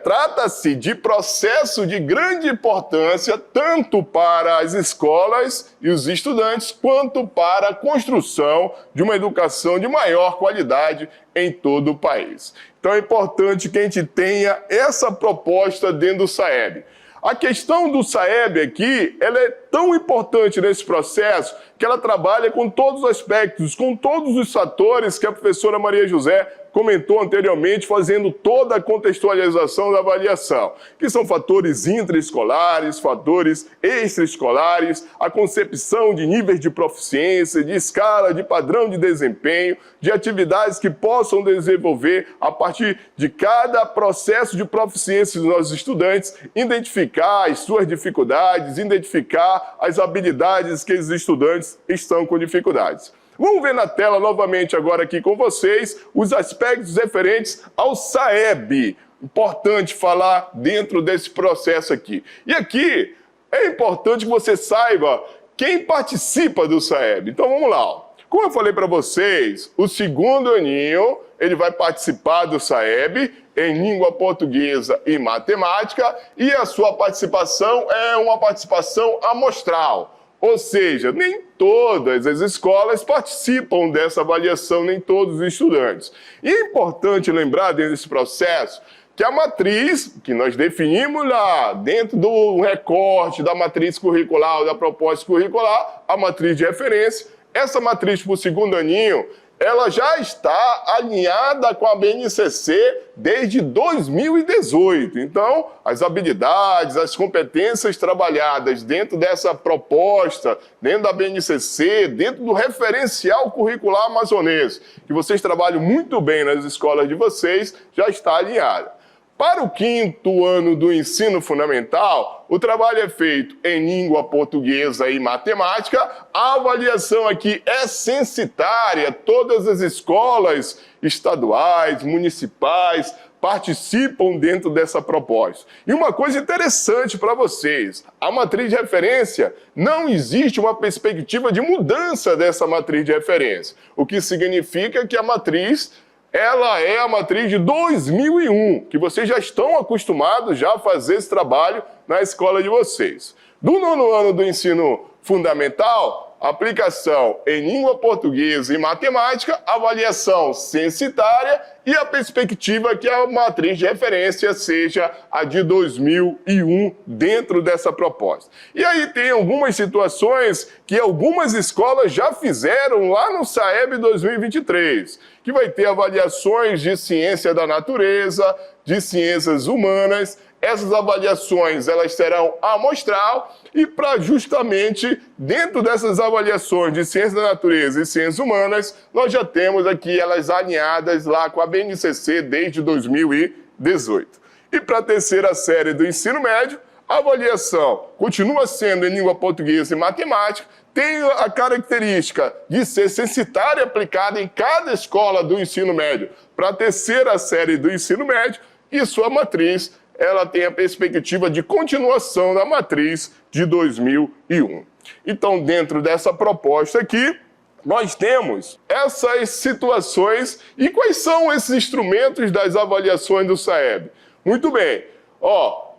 Trata-se de processo de grande importância tanto para as escolas e os estudantes, quanto para a construção de uma educação de maior qualidade em todo o país. Então é importante que a gente tenha essa proposta dentro do SAEB. A questão do SAEB aqui, ela é tão importante nesse processo que ela trabalha com todos os aspectos, com todos os fatores que a professora Maria José comentou anteriormente, fazendo toda a contextualização da avaliação, que são fatores intraescolares, fatores extraescolares, a concepção de níveis de proficiência, de escala, de padrão de desempenho, de atividades que possam desenvolver a partir de cada processo de proficiência dos nossos estudantes, identificar as suas dificuldades, identificar as habilidades que os estudantes estão com dificuldades. Vamos ver na tela novamente agora aqui com vocês os aspectos referentes ao SAEB. Importante falar dentro desse processo aqui. E aqui é importante que você saiba quem participa do SAEB. Então vamos lá. Como eu falei para vocês, o segundo aninho ele vai participar do SAEB em língua portuguesa e matemática e a sua participação é uma participação amostral. Ou seja, nem todas as escolas participam dessa avaliação, nem todos os estudantes. E é importante lembrar dentro desse processo que a matriz, que nós definimos lá dentro do recorte da matriz curricular, da proposta curricular, a matriz de referência, essa matriz para o segundo aninho, ela já está alinhada com a BNCC desde 2018. Então, as habilidades, as competências trabalhadas dentro dessa proposta, dentro da BNCC, dentro do referencial curricular amazonense, que vocês trabalham muito bem nas escolas de vocês, já está alinhada. Para o 5º ano do ensino fundamental, o trabalho é feito em língua portuguesa e matemática. A avaliação aqui é censitária. Todas as escolas estaduais, municipais, participam dentro dessa proposta. E uma coisa interessante para vocês, a matriz de referência, não existe uma perspectiva de mudança dessa matriz de referência, o que significa que a matriz ela é a matriz de 2001, que vocês já estão acostumados já a fazer esse trabalho na escola de vocês. Do 9º ano do ensino fundamental, aplicação em língua portuguesa e matemática, avaliação censitária e a perspectiva que a matriz de referência seja a de 2001 dentro dessa proposta. E aí tem algumas situações que algumas escolas já fizeram lá no SAEB 2023, que vai ter avaliações de ciência da natureza, de ciências humanas. Essas avaliações elas serão amostral e para justamente dentro dessas avaliações de ciência da natureza e ciências humanas, nós já temos aqui elas alinhadas lá com a BNCC desde 2018. E para a 3ª série do ensino médio, a avaliação continua sendo em língua portuguesa e matemática, tem a característica de ser censitária aplicada em cada escola do ensino médio para a 3ª série do ensino médio e sua matriz ela tem a perspectiva de continuação da matriz de 2001. Então, dentro dessa proposta aqui, nós temos essas situações. E quais são esses instrumentos das avaliações do SAEB? Muito bem,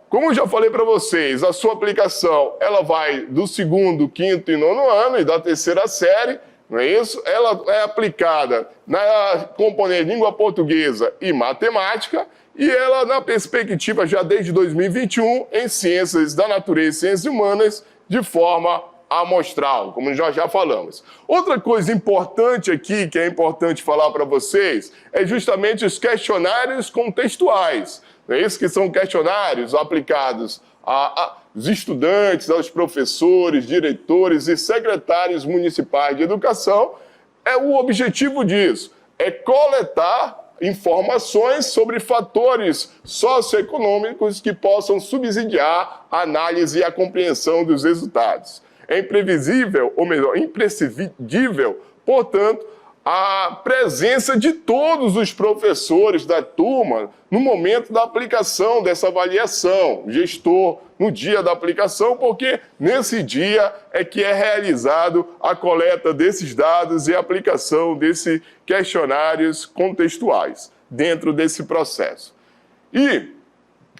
como eu já falei para vocês, a sua aplicação ela vai do 2º, 5º e 9º ano e da 3ª série, não é isso? Ela é aplicada na componente língua portuguesa e matemática, e ela na perspectiva já desde 2021 em ciências da natureza e ciências humanas de forma amostral, como nós já falamos. Outra coisa importante aqui, que é importante falar para vocês, é justamente os questionários contextuais. Não é isso? Que são questionários aplicados aos estudantes, aos professores, diretores e secretários municipais de educação. O objetivo disso é coletar informações sobre fatores socioeconômicos que possam subsidiar a análise e a compreensão dos resultados. É imprevisível, ou melhor, imprescindível, portanto, a presença de todos os professores da turma no momento da aplicação dessa avaliação, gestor no dia da aplicação, porque nesse dia é que é realizado a coleta desses dados e a aplicação desses questionários contextuais dentro desse processo. E,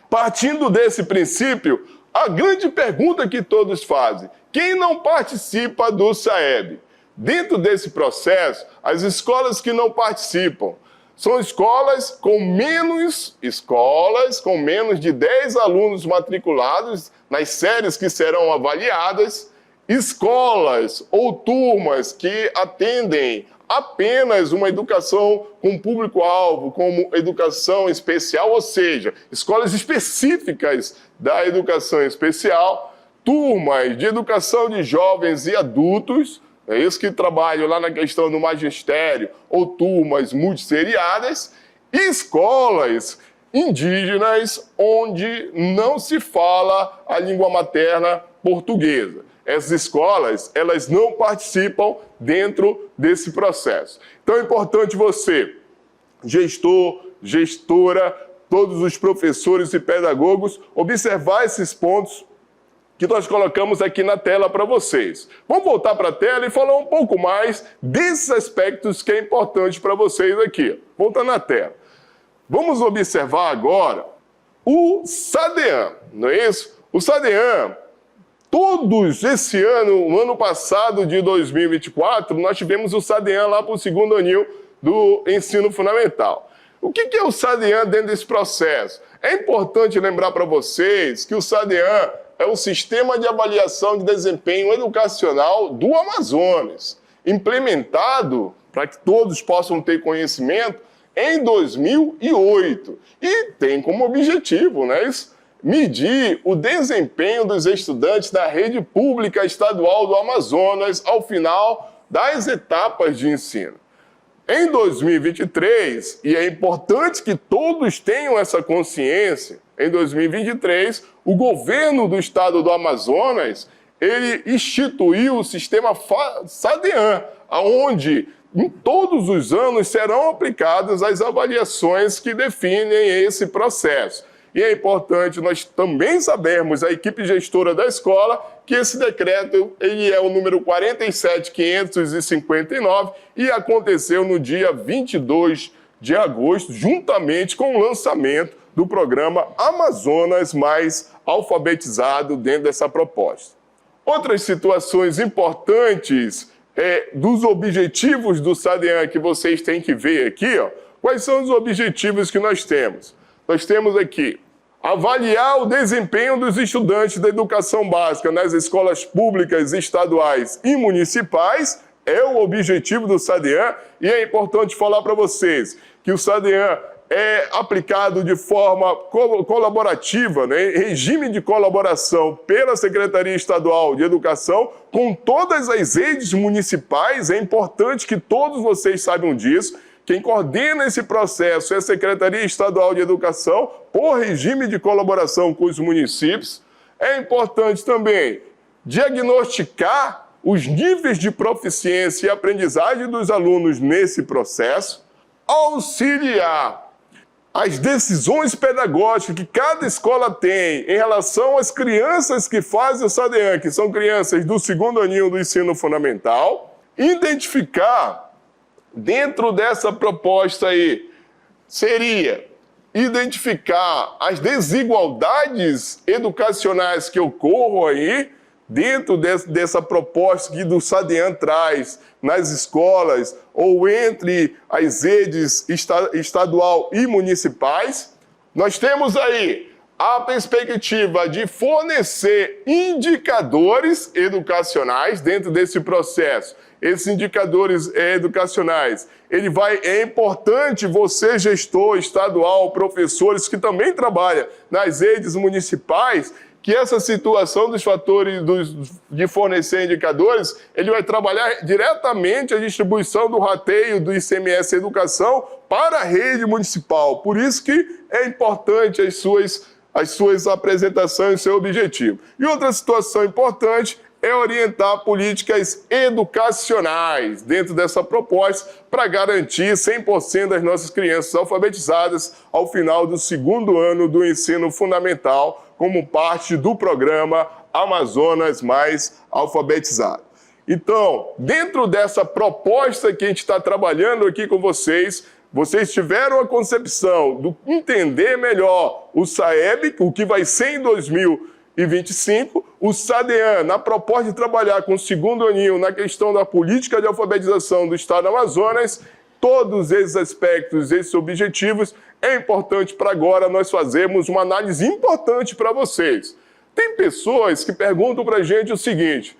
partindo desse princípio, a grande pergunta que todos fazem: quem não participa do SAEB? Dentro desse processo, as escolas que não participam são escolas com menos de 10 alunos matriculados nas séries que serão avaliadas, escolas ou turmas que atendem apenas uma educação com público-alvo, como educação especial, ou seja, escolas específicas da educação especial, turmas de educação de jovens e adultos, é isso que trabalham lá na questão do magistério, ou turmas multisseriadas, e escolas indígenas onde não se fala a língua materna portuguesa. Essas escolas, elas não participam dentro desse processo. Então é importante você, gestor, gestora, todos os professores e pedagogos, observar esses pontos que nós colocamos aqui na tela para vocês. Vamos voltar para a tela e falar um pouco mais desses aspectos que é importante para vocês aqui. Voltando na tela. Vamos observar agora o SADEAM, não é isso? O SADEAM, todos esse ano, o ano passado de 2024, nós tivemos o SADEAM lá para o 2º aninho do ensino fundamental. O que é o SADEAN dentro desse processo? É importante lembrar para vocês que o SADEAN é o Sistema de Avaliação de Desempenho Educacional do Amazonas, implementado, para que todos possam ter conhecimento, em 2008. E tem como objetivo, né, medir o desempenho dos estudantes da rede pública estadual do Amazonas ao final das etapas de ensino. Em 2023, e é importante que todos tenham essa consciência, em 2023, o governo do estado do Amazonas, ele instituiu o sistema SADEAN, onde em todos os anos serão aplicadas as avaliações que definem esse processo. E é importante nós também sabermos, a equipe gestora da escola, que esse decreto ele é o número 47.559 e aconteceu no dia 22 de agosto, juntamente com o lançamento do programa Amazonas Mais Alfabetizado dentro dessa proposta. Outras situações importantes dos objetivos do SADEAN que vocês têm que ver aqui, ó, quais são os objetivos que nós temos? Nós temos aqui avaliar o desempenho dos estudantes da educação básica nas escolas públicas, estaduais e municipais, é o objetivo do SADEAN, e é importante falar para vocês que o SADEAN é aplicado de forma colaborativa, né, em regime de colaboração pela Secretaria Estadual de Educação com todas as redes municipais. É importante que todos vocês saibam disso. Quem coordena esse processo é a Secretaria Estadual de Educação, por regime de colaboração com os municípios. É importante também diagnosticar os níveis de proficiência e aprendizagem dos alunos nesse processo, auxiliar as decisões pedagógicas que cada escola tem em relação às crianças que fazem o SADEAN, que são crianças do segundo aninho do ensino fundamental, identificar. Dentro dessa proposta aí, seria identificar as desigualdades educacionais que ocorram aí, dentro dessa proposta que do SADEAN traz nas escolas ou entre as redes estadual e municipais. Nós temos aí a perspectiva de fornecer indicadores educacionais dentro desse processo. Esses indicadores educacionais, é importante você, gestor estadual, professores que também trabalham nas redes municipais, que essa situação dos fatores de fornecer indicadores, ele vai trabalhar diretamente a distribuição do rateio do ICMS Educação para a rede municipal. Por isso que é importante as suas apresentações e seu objetivo. E outra situação importante é orientar políticas educacionais dentro dessa proposta para garantir 100% das nossas crianças alfabetizadas ao final do segundo ano do ensino fundamental, como parte do programa Amazonas Mais Alfabetizado. Então, dentro dessa proposta que a gente está trabalhando aqui com vocês, vocês tiveram a concepção de entender melhor o SAEB, o que vai ser em 2025, o SADEAN, na proposta de trabalhar com o segundo aninho na questão da política de alfabetização do Estado do Amazonas, todos esses aspectos, esses objetivos, é importante para agora nós fazermos uma análise importante para vocês. Tem pessoas que perguntam para a gente o seguinte,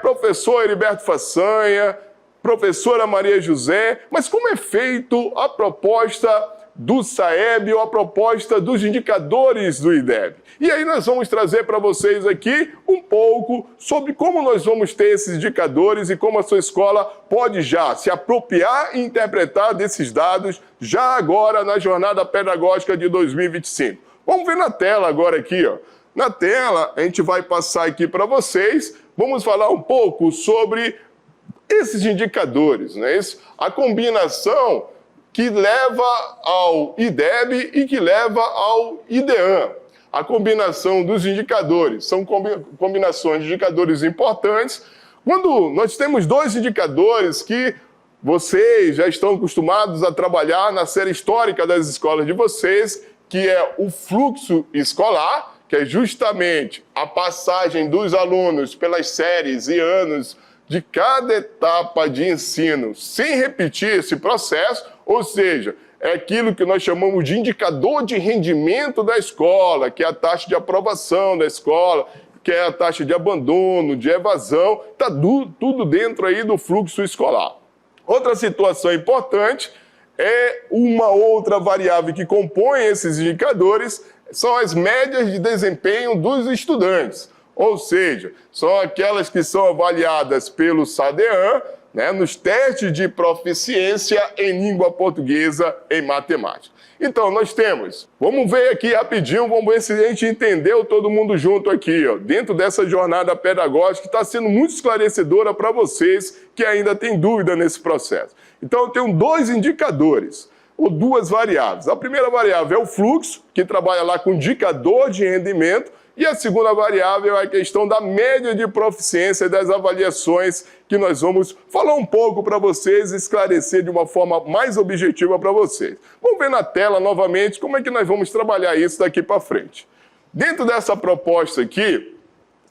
professor Heriberto Façanha, professora Maria José, mas como é feito a proposta do SAEB ou a proposta dos indicadores do IDEB? E aí nós vamos trazer para vocês aqui um pouco sobre como nós vamos ter esses indicadores e como a sua escola pode já se apropriar e interpretar desses dados já agora na jornada pedagógica de 2025. Vamos ver na tela agora aqui, ó. Na tela a gente vai passar aqui para vocês, vamos falar um pouco sobre esses indicadores, né? A combinação que leva ao IDEB e que leva ao IDEAN. A combinação dos indicadores, são combinações de indicadores importantes. Quando nós temos dois indicadores que vocês já estão acostumados a trabalhar na série histórica das escolas de vocês, que é o fluxo escolar, que é justamente a passagem dos alunos pelas séries e anos de cada etapa de ensino, sem repetir esse processo, ou seja, é aquilo que nós chamamos de indicador de rendimento da escola, que é a taxa de aprovação da escola, que é a taxa de abandono, de evasão, está tudo dentro aí do fluxo escolar. Outra situação importante é uma outra variável que compõe esses indicadores, são as médias de desempenho dos estudantes, ou seja, são aquelas que são avaliadas pelo SADEAN, né, nos testes de proficiência em língua portuguesa e matemática. Então, nós temos, vamos ver aqui rapidinho, vamos ver se a gente entendeu todo mundo junto aqui, ó, dentro dessa jornada pedagógica que está sendo muito esclarecedora para vocês que ainda têm dúvida nesse processo. Então, eu tenho dois indicadores, ou duas variáveis. A primeira variável é o fluxo, que trabalha lá com indicador de rendimento, e a segunda variável é a questão da média de proficiência das avaliações, que nós vamos falar um pouco para vocês, esclarecer de uma forma mais objetiva para vocês. Vamos ver na tela novamente como é que nós vamos trabalhar isso daqui para frente. Dentro dessa proposta aqui,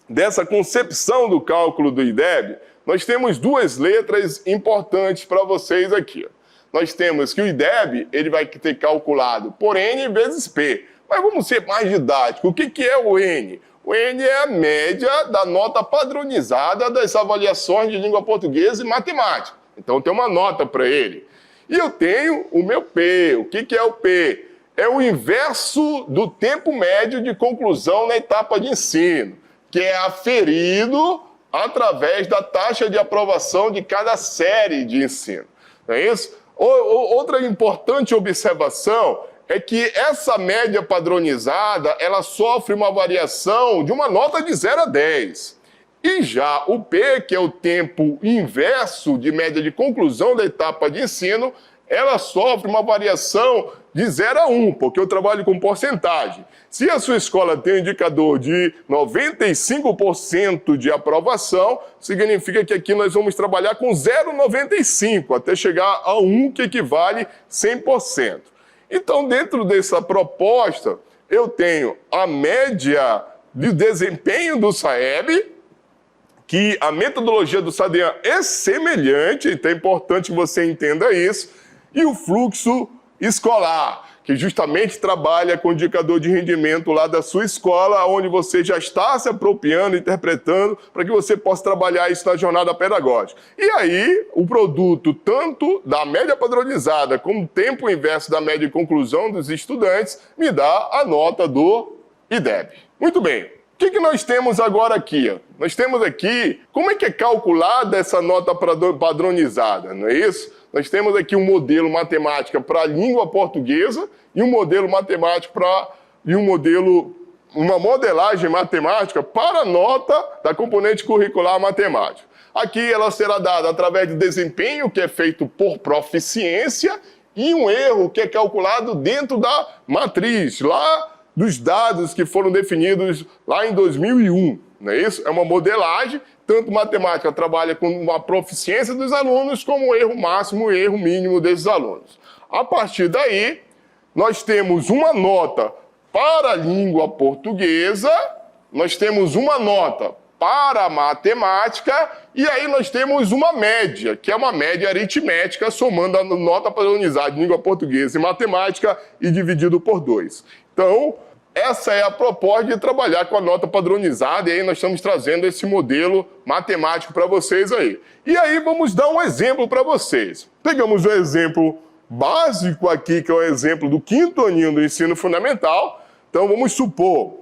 dessa concepção do cálculo do IDEB, nós temos duas letras importantes para vocês aqui. Nós temos que o IDEB ele vai ter calculado por N vezes P. Mas vamos ser mais didáticos. O que é o N? O N é a média da nota padronizada das avaliações de língua portuguesa e matemática. Então tem uma nota para ele. E eu tenho o meu P. O que é o P? É o inverso do tempo médio de conclusão na etapa de ensino, que é aferido através da taxa de aprovação de cada série de ensino. Não é isso? Outra importante observação é que essa média padronizada, ela sofre uma variação de uma nota de 0 a 10. E já o P, que é o tempo inverso de média de conclusão da etapa de ensino, ela sofre uma variação de 0 a 1, porque eu trabalho com porcentagem. Se a sua escola tem um indicador de 95% de aprovação, significa que aqui nós vamos trabalhar com 0,95, até chegar a 1, que equivale 100%. Então, dentro dessa proposta, eu tenho a média de desempenho do SAEB, que a metodologia do SADEAN é semelhante, então é importante que você entenda isso, e o fluxo escolar, que justamente trabalha com o indicador de rendimento lá da sua escola, onde você já está se apropriando, interpretando, para que você possa trabalhar isso na jornada pedagógica. E aí, o produto tanto da média padronizada como o tempo inverso da média de conclusão dos estudantes me dá a nota do IDEB. Muito bem. O que nós temos agora aqui? Nós temos aqui, como é que é calculada essa nota padronizada, não é isso? Nós temos aqui um modelo matemática para a língua portuguesa e um modelo matemático uma modelagem matemática para a nota da componente curricular matemática. Aqui ela será dada através de desempenho, que é feito por proficiência, e um erro que é calculado dentro da matriz, lá dos dados que foram definidos lá em 2001. Não é isso? É uma modelagem, tanto matemática trabalha com uma proficiência dos alunos, como o erro máximo e erro mínimo desses alunos. A partir daí, nós temos uma nota para a língua portuguesa, nós temos uma nota para a matemática, e aí nós temos uma média, que é uma média aritmética, somando a nota padronizada de língua portuguesa e matemática e dividido por 2. Então, essa é a proposta de trabalhar com a nota padronizada, e aí nós estamos trazendo esse modelo matemático para vocês aí. E aí vamos dar um exemplo para vocês. Pegamos um exemplo básico aqui, que é o exemplo do 5º aninho do ensino fundamental. Então vamos supor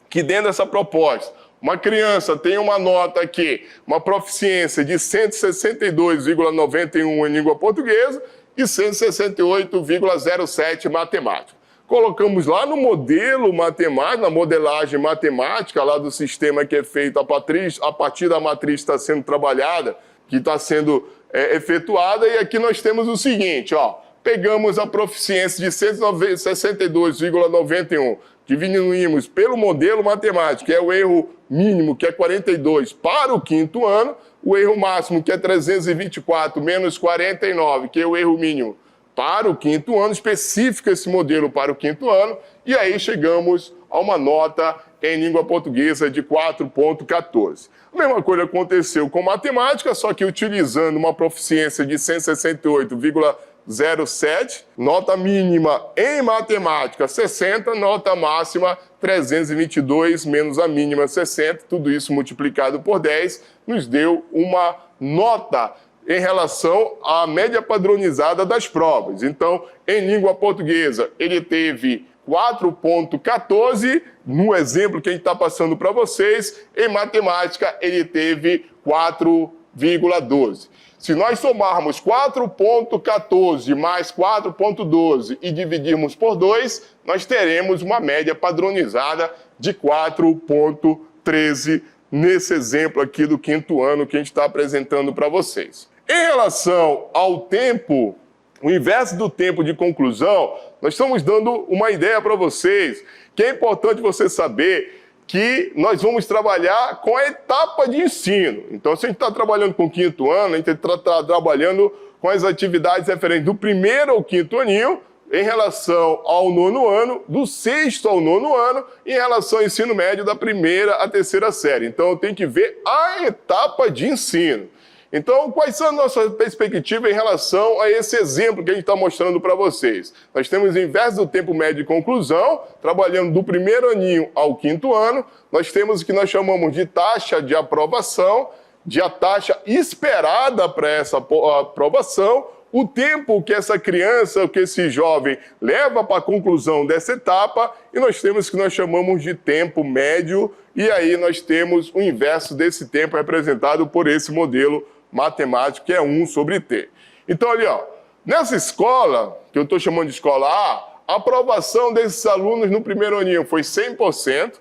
que dentro dessa proposta, uma criança tem uma nota aqui, uma proficiência de 162,91 em língua portuguesa e 168,07 em matemática. Colocamos lá no modelo matemático, na modelagem matemática lá do sistema que é feito a partir da matriz que está sendo trabalhada, que está sendo efetuada, e aqui nós temos o seguinte, ó, pegamos a proficiência de 162,91, diminuímos pelo modelo matemático, que é o erro mínimo, que é 42, para o 5º ano, o erro máximo, que é 324 menos 49, que é o erro mínimo, para o 5º ano, especifica esse modelo para o 5º ano, e aí chegamos a uma nota em língua portuguesa de 4,14. A mesma coisa aconteceu com matemática, só que utilizando uma proficiência de 168,07 0,7, nota mínima em matemática 60, nota máxima 322, menos a mínima 60, tudo isso multiplicado por 10, nos deu uma nota em relação à média padronizada das provas. Então, em língua portuguesa, ele teve 4,14, no exemplo que a gente está passando para vocês. Em matemática, ele teve 4,12. Se nós somarmos 4,14 mais 4,12 e dividirmos por 2, nós teremos uma média padronizada de 4,13 nesse exemplo aqui do quinto ano que a gente está apresentando para vocês. Em relação ao tempo, o inverso do tempo de conclusão, nós estamos dando uma ideia para vocês, que é importante você saber que nós vamos trabalhar com a etapa de ensino. Então, se a gente está trabalhando com o quinto ano, a gente está trabalhando com as atividades referentes do primeiro ao quinto aninho, em relação ao nono ano, do sexto ao nono ano, em relação ao ensino médio da primeira à terceira série. Então, eu tenho que ver a etapa de ensino. Então, quais são as nossas perspectivas em relação a esse exemplo que a gente está mostrando para vocês? Nós temos o inverso do tempo médio de conclusão, trabalhando do primeiro aninho ao quinto ano. Nós temos o que nós chamamos de taxa de aprovação, a taxa esperada para essa aprovação, o tempo que essa criança, que esse jovem leva para a conclusão dessa etapa, e nós temos o que nós chamamos de tempo médio, e aí nós temos o inverso desse tempo representado por esse modelo matemático, que é 1/t. Então, ali, ó, nessa escola, que eu estou chamando de escola A, a aprovação desses alunos no primeiro aninho foi 100%,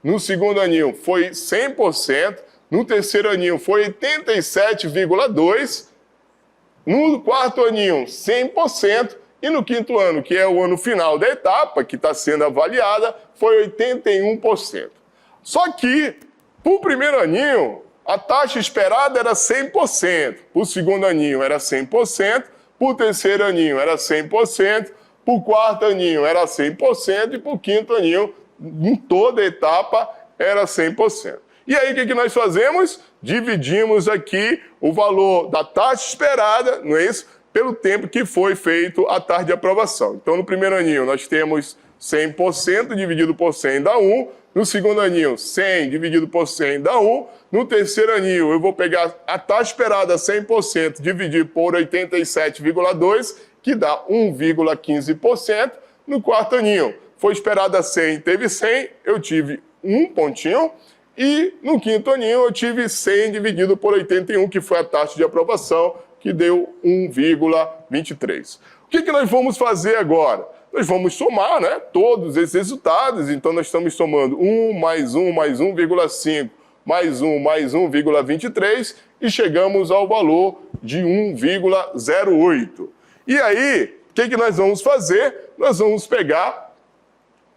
no segundo aninho foi 100%, no terceiro aninho foi 87,2%, no quarto aninho 100%, e no quinto ano, que é o ano final da etapa, que está sendo avaliada, foi 81%. Só que, para o primeiro aninho, a taxa esperada era 100%, para o segundo aninho era 100%, para o terceiro aninho era 100%, para o quarto aninho era 100% e para o quinto aninho, em toda a etapa, era 100%. E aí, o que nós fazemos? Dividimos aqui o valor da taxa esperada, não é isso? Pelo tempo que foi feito a taxa de aprovação. Então, no primeiro aninho, nós temos 100% dividido por 100 dá 1. No segundo aninho, 100 dividido por 100 dá 1. No terceiro aninho, eu vou pegar a taxa esperada 100% dividir por 87,2, que dá 1,15%. No quarto aninho, foi esperada 100, teve 100, eu tive 1 pontinho. E no quinto aninho, eu tive 100 dividido por 81, que foi a taxa de aprovação, que deu 1,23. O que nós vamos fazer agora? Nós vamos somar, né, todos esses resultados. Então, nós estamos somando 1 mais 1 mais 1,5 mais 1 mais 1,23 e chegamos ao valor de 1,08. E aí, o que nós vamos fazer? Nós vamos pegar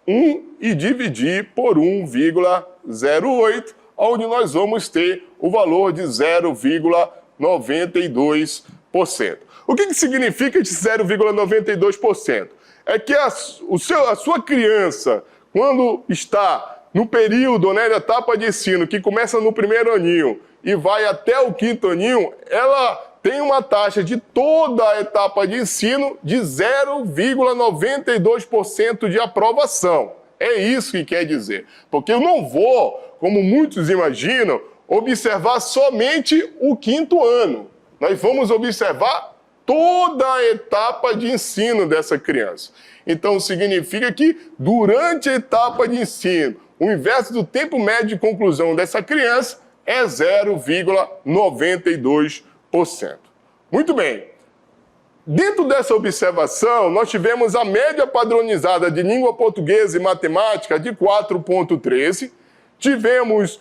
1 e dividir por 1,08, onde nós vamos ter o valor de 0,92%. O que significa esse 0,92%? É que a sua criança, quando está no período, né, da etapa de ensino, que começa no primeiro aninho e vai até o quinto aninho, ela tem uma taxa de toda a etapa de ensino de 0,92% de aprovação. É isso que quer dizer. Porque eu não vou, como muitos imaginam, observar somente o quinto ano. Nós vamos observar toda a etapa de ensino dessa criança. Então, significa que durante a etapa de ensino, o inverso do tempo médio de conclusão dessa criança é 0,92%. Muito bem. Dentro dessa observação, nós tivemos a média padronizada de língua portuguesa e matemática de 4,13. Tivemos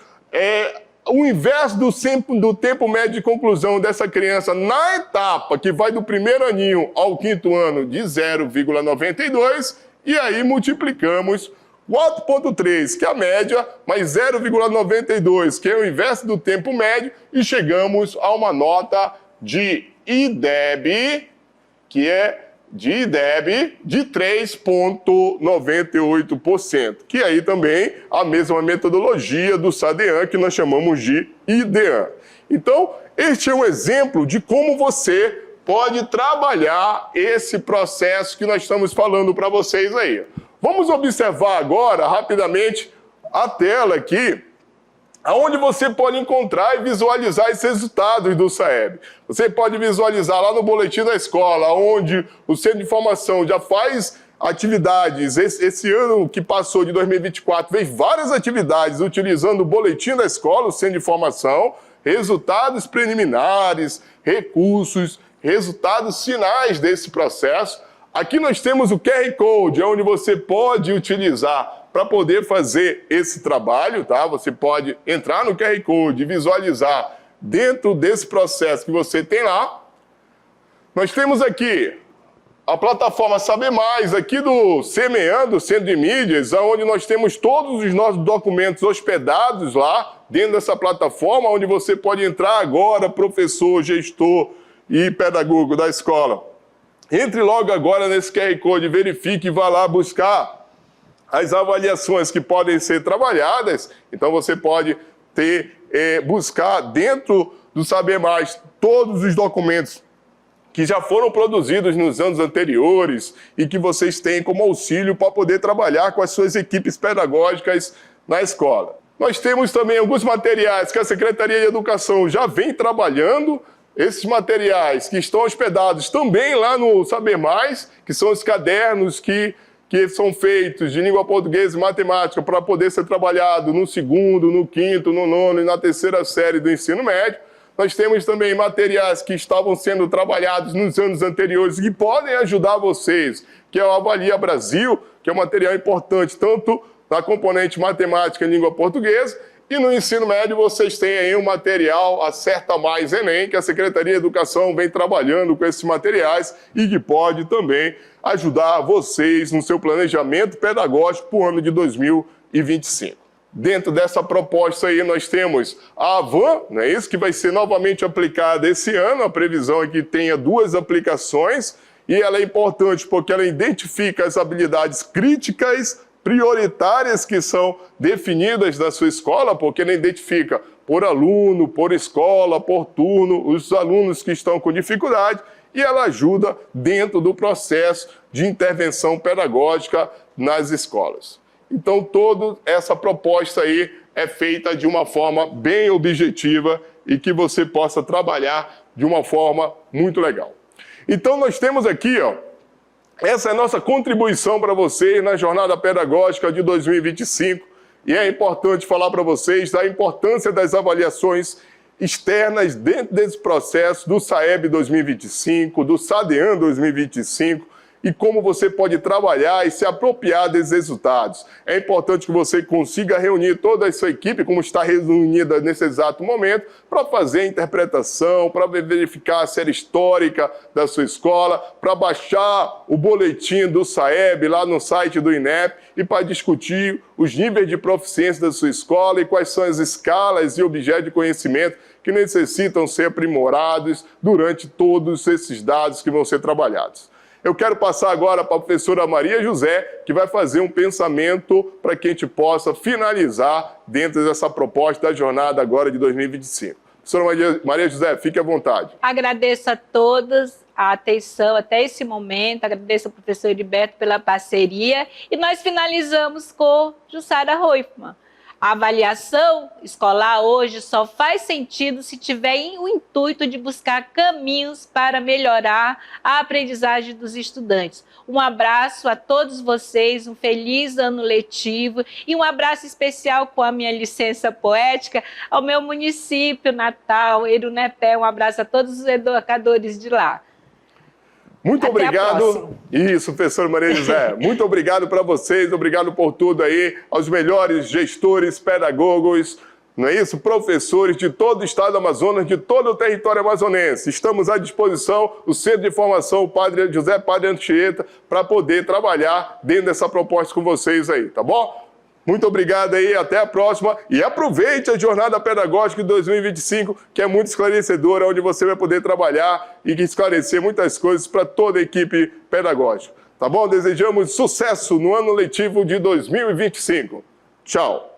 o inverso do tempo médio de conclusão dessa criança na etapa que vai do primeiro aninho ao quinto ano de 0,92. E aí multiplicamos 4,3, que é a média, mais 0,92, que é o inverso do tempo médio, e chegamos a uma nota de IDEB, que é de 3,98%, que aí também a mesma metodologia do SADEAN, que nós chamamos de IDEAN. Então, este é um exemplo de como você pode trabalhar esse processo que nós estamos falando para vocês aí. Vamos observar agora, rapidamente, a tela aqui, onde você pode encontrar e visualizar esses resultados do SAEB. Você pode visualizar lá no boletim da escola, onde o Centro de Informação já faz atividades. Esse ano que passou, de 2024, fez várias atividades utilizando o boletim da escola, o Centro de Informação, resultados preliminares, recursos, resultados finais desse processo. Aqui nós temos o QR Code, onde você pode utilizar para poder fazer esse trabalho, tá? Você pode entrar no QR Code e visualizar dentro desse processo que você tem lá. Nós temos aqui a plataforma Saber Mais, aqui do Semeando, Centro de Mídias, onde nós temos todos os nossos documentos hospedados lá, dentro dessa plataforma, onde você pode entrar agora, professor, gestor e pedagogo da escola. Entre logo agora nesse QR Code, verifique e vá lá buscar as avaliações que podem ser trabalhadas. Então você pode buscar dentro do Saber Mais todos os documentos que já foram produzidos nos anos anteriores e que vocês têm como auxílio para poder trabalhar com as suas equipes pedagógicas na escola. Nós temos também alguns materiais que a Secretaria de Educação já vem trabalhando. Esses materiais que estão hospedados também lá no Saber Mais, que são os cadernos que são feitos de língua portuguesa e matemática para poder ser trabalhado no 2º, no 5º, no 9º e na 3ª série do ensino médio. Nós temos também materiais que estavam sendo trabalhados nos anos anteriores e que podem ajudar vocês, que é o Avalia Brasil, que é um material importante tanto na componente matemática e língua portuguesa, e no ensino médio vocês têm aí um material Acerta Mais Enem, que a Secretaria de Educação vem trabalhando com esses materiais e que pode também ajudar vocês no seu planejamento pedagógico para o ano de 2025. Dentro dessa proposta aí nós temos a Avan, não é isso? Que vai ser novamente aplicada esse ano. A previsão é que tenha 2 aplicações e ela é importante porque ela identifica as habilidades críticas prioritárias que são definidas na sua escola, porque ela identifica por aluno, por escola, por turno, os alunos que estão com dificuldade, e ela ajuda dentro do processo de intervenção pedagógica nas escolas. Então, toda essa proposta aí é feita de uma forma bem objetiva e que você possa trabalhar de uma forma muito legal. Então, nós temos aqui, ó, essa é a nossa contribuição para vocês na Jornada Pedagógica de 2025 e é importante falar para vocês da importância das avaliações externas dentro desse processo do SAEB 2025, do SADEAN 2025 e como você pode trabalhar e se apropriar desses resultados. É importante que você consiga reunir toda a sua equipe, como está reunida nesse exato momento, para fazer a interpretação, para verificar a série histórica da sua escola, para baixar o boletim do SAEB lá no site do INEP e para discutir os níveis de proficiência da sua escola e quais são as escalas e objetos de conhecimento que necessitam ser aprimorados durante todos esses dados que vão ser trabalhados. Eu quero passar agora para a professora Maria José, que vai fazer um pensamento para que a gente possa finalizar dentro dessa proposta da jornada agora de 2025. Professora Maria José, fique à vontade. Agradeço a todos a atenção até esse momento, agradeço ao professor Heriberto pela parceria e nós finalizamos com Jussara Roifman. A avaliação escolar hoje só faz sentido se tiver o intuito de buscar caminhos para melhorar a aprendizagem dos estudantes. Um abraço a todos vocês, um feliz ano letivo e um abraço especial com a minha licença poética ao meu município natal, Erunepé. Um abraço a todos os educadores de lá. Muito obrigado. Isso, professor Maria José. Muito obrigado para vocês, obrigado por tudo aí, aos melhores gestores, pedagogos, não é isso? Professores de todo o estado do Amazonas, de todo o território amazonense. Estamos à disposição, o Centro de Formação, o Padre José Padre Anchieta, para poder trabalhar dentro dessa proposta com vocês aí, tá bom? Muito obrigado aí, até a próxima e aproveite a Jornada Pedagógica de 2025, que é muito esclarecedora, onde você vai poder trabalhar e esclarecer muitas coisas para toda a equipe pedagógica. Tá bom? Desejamos sucesso no ano letivo de 2025. Tchau!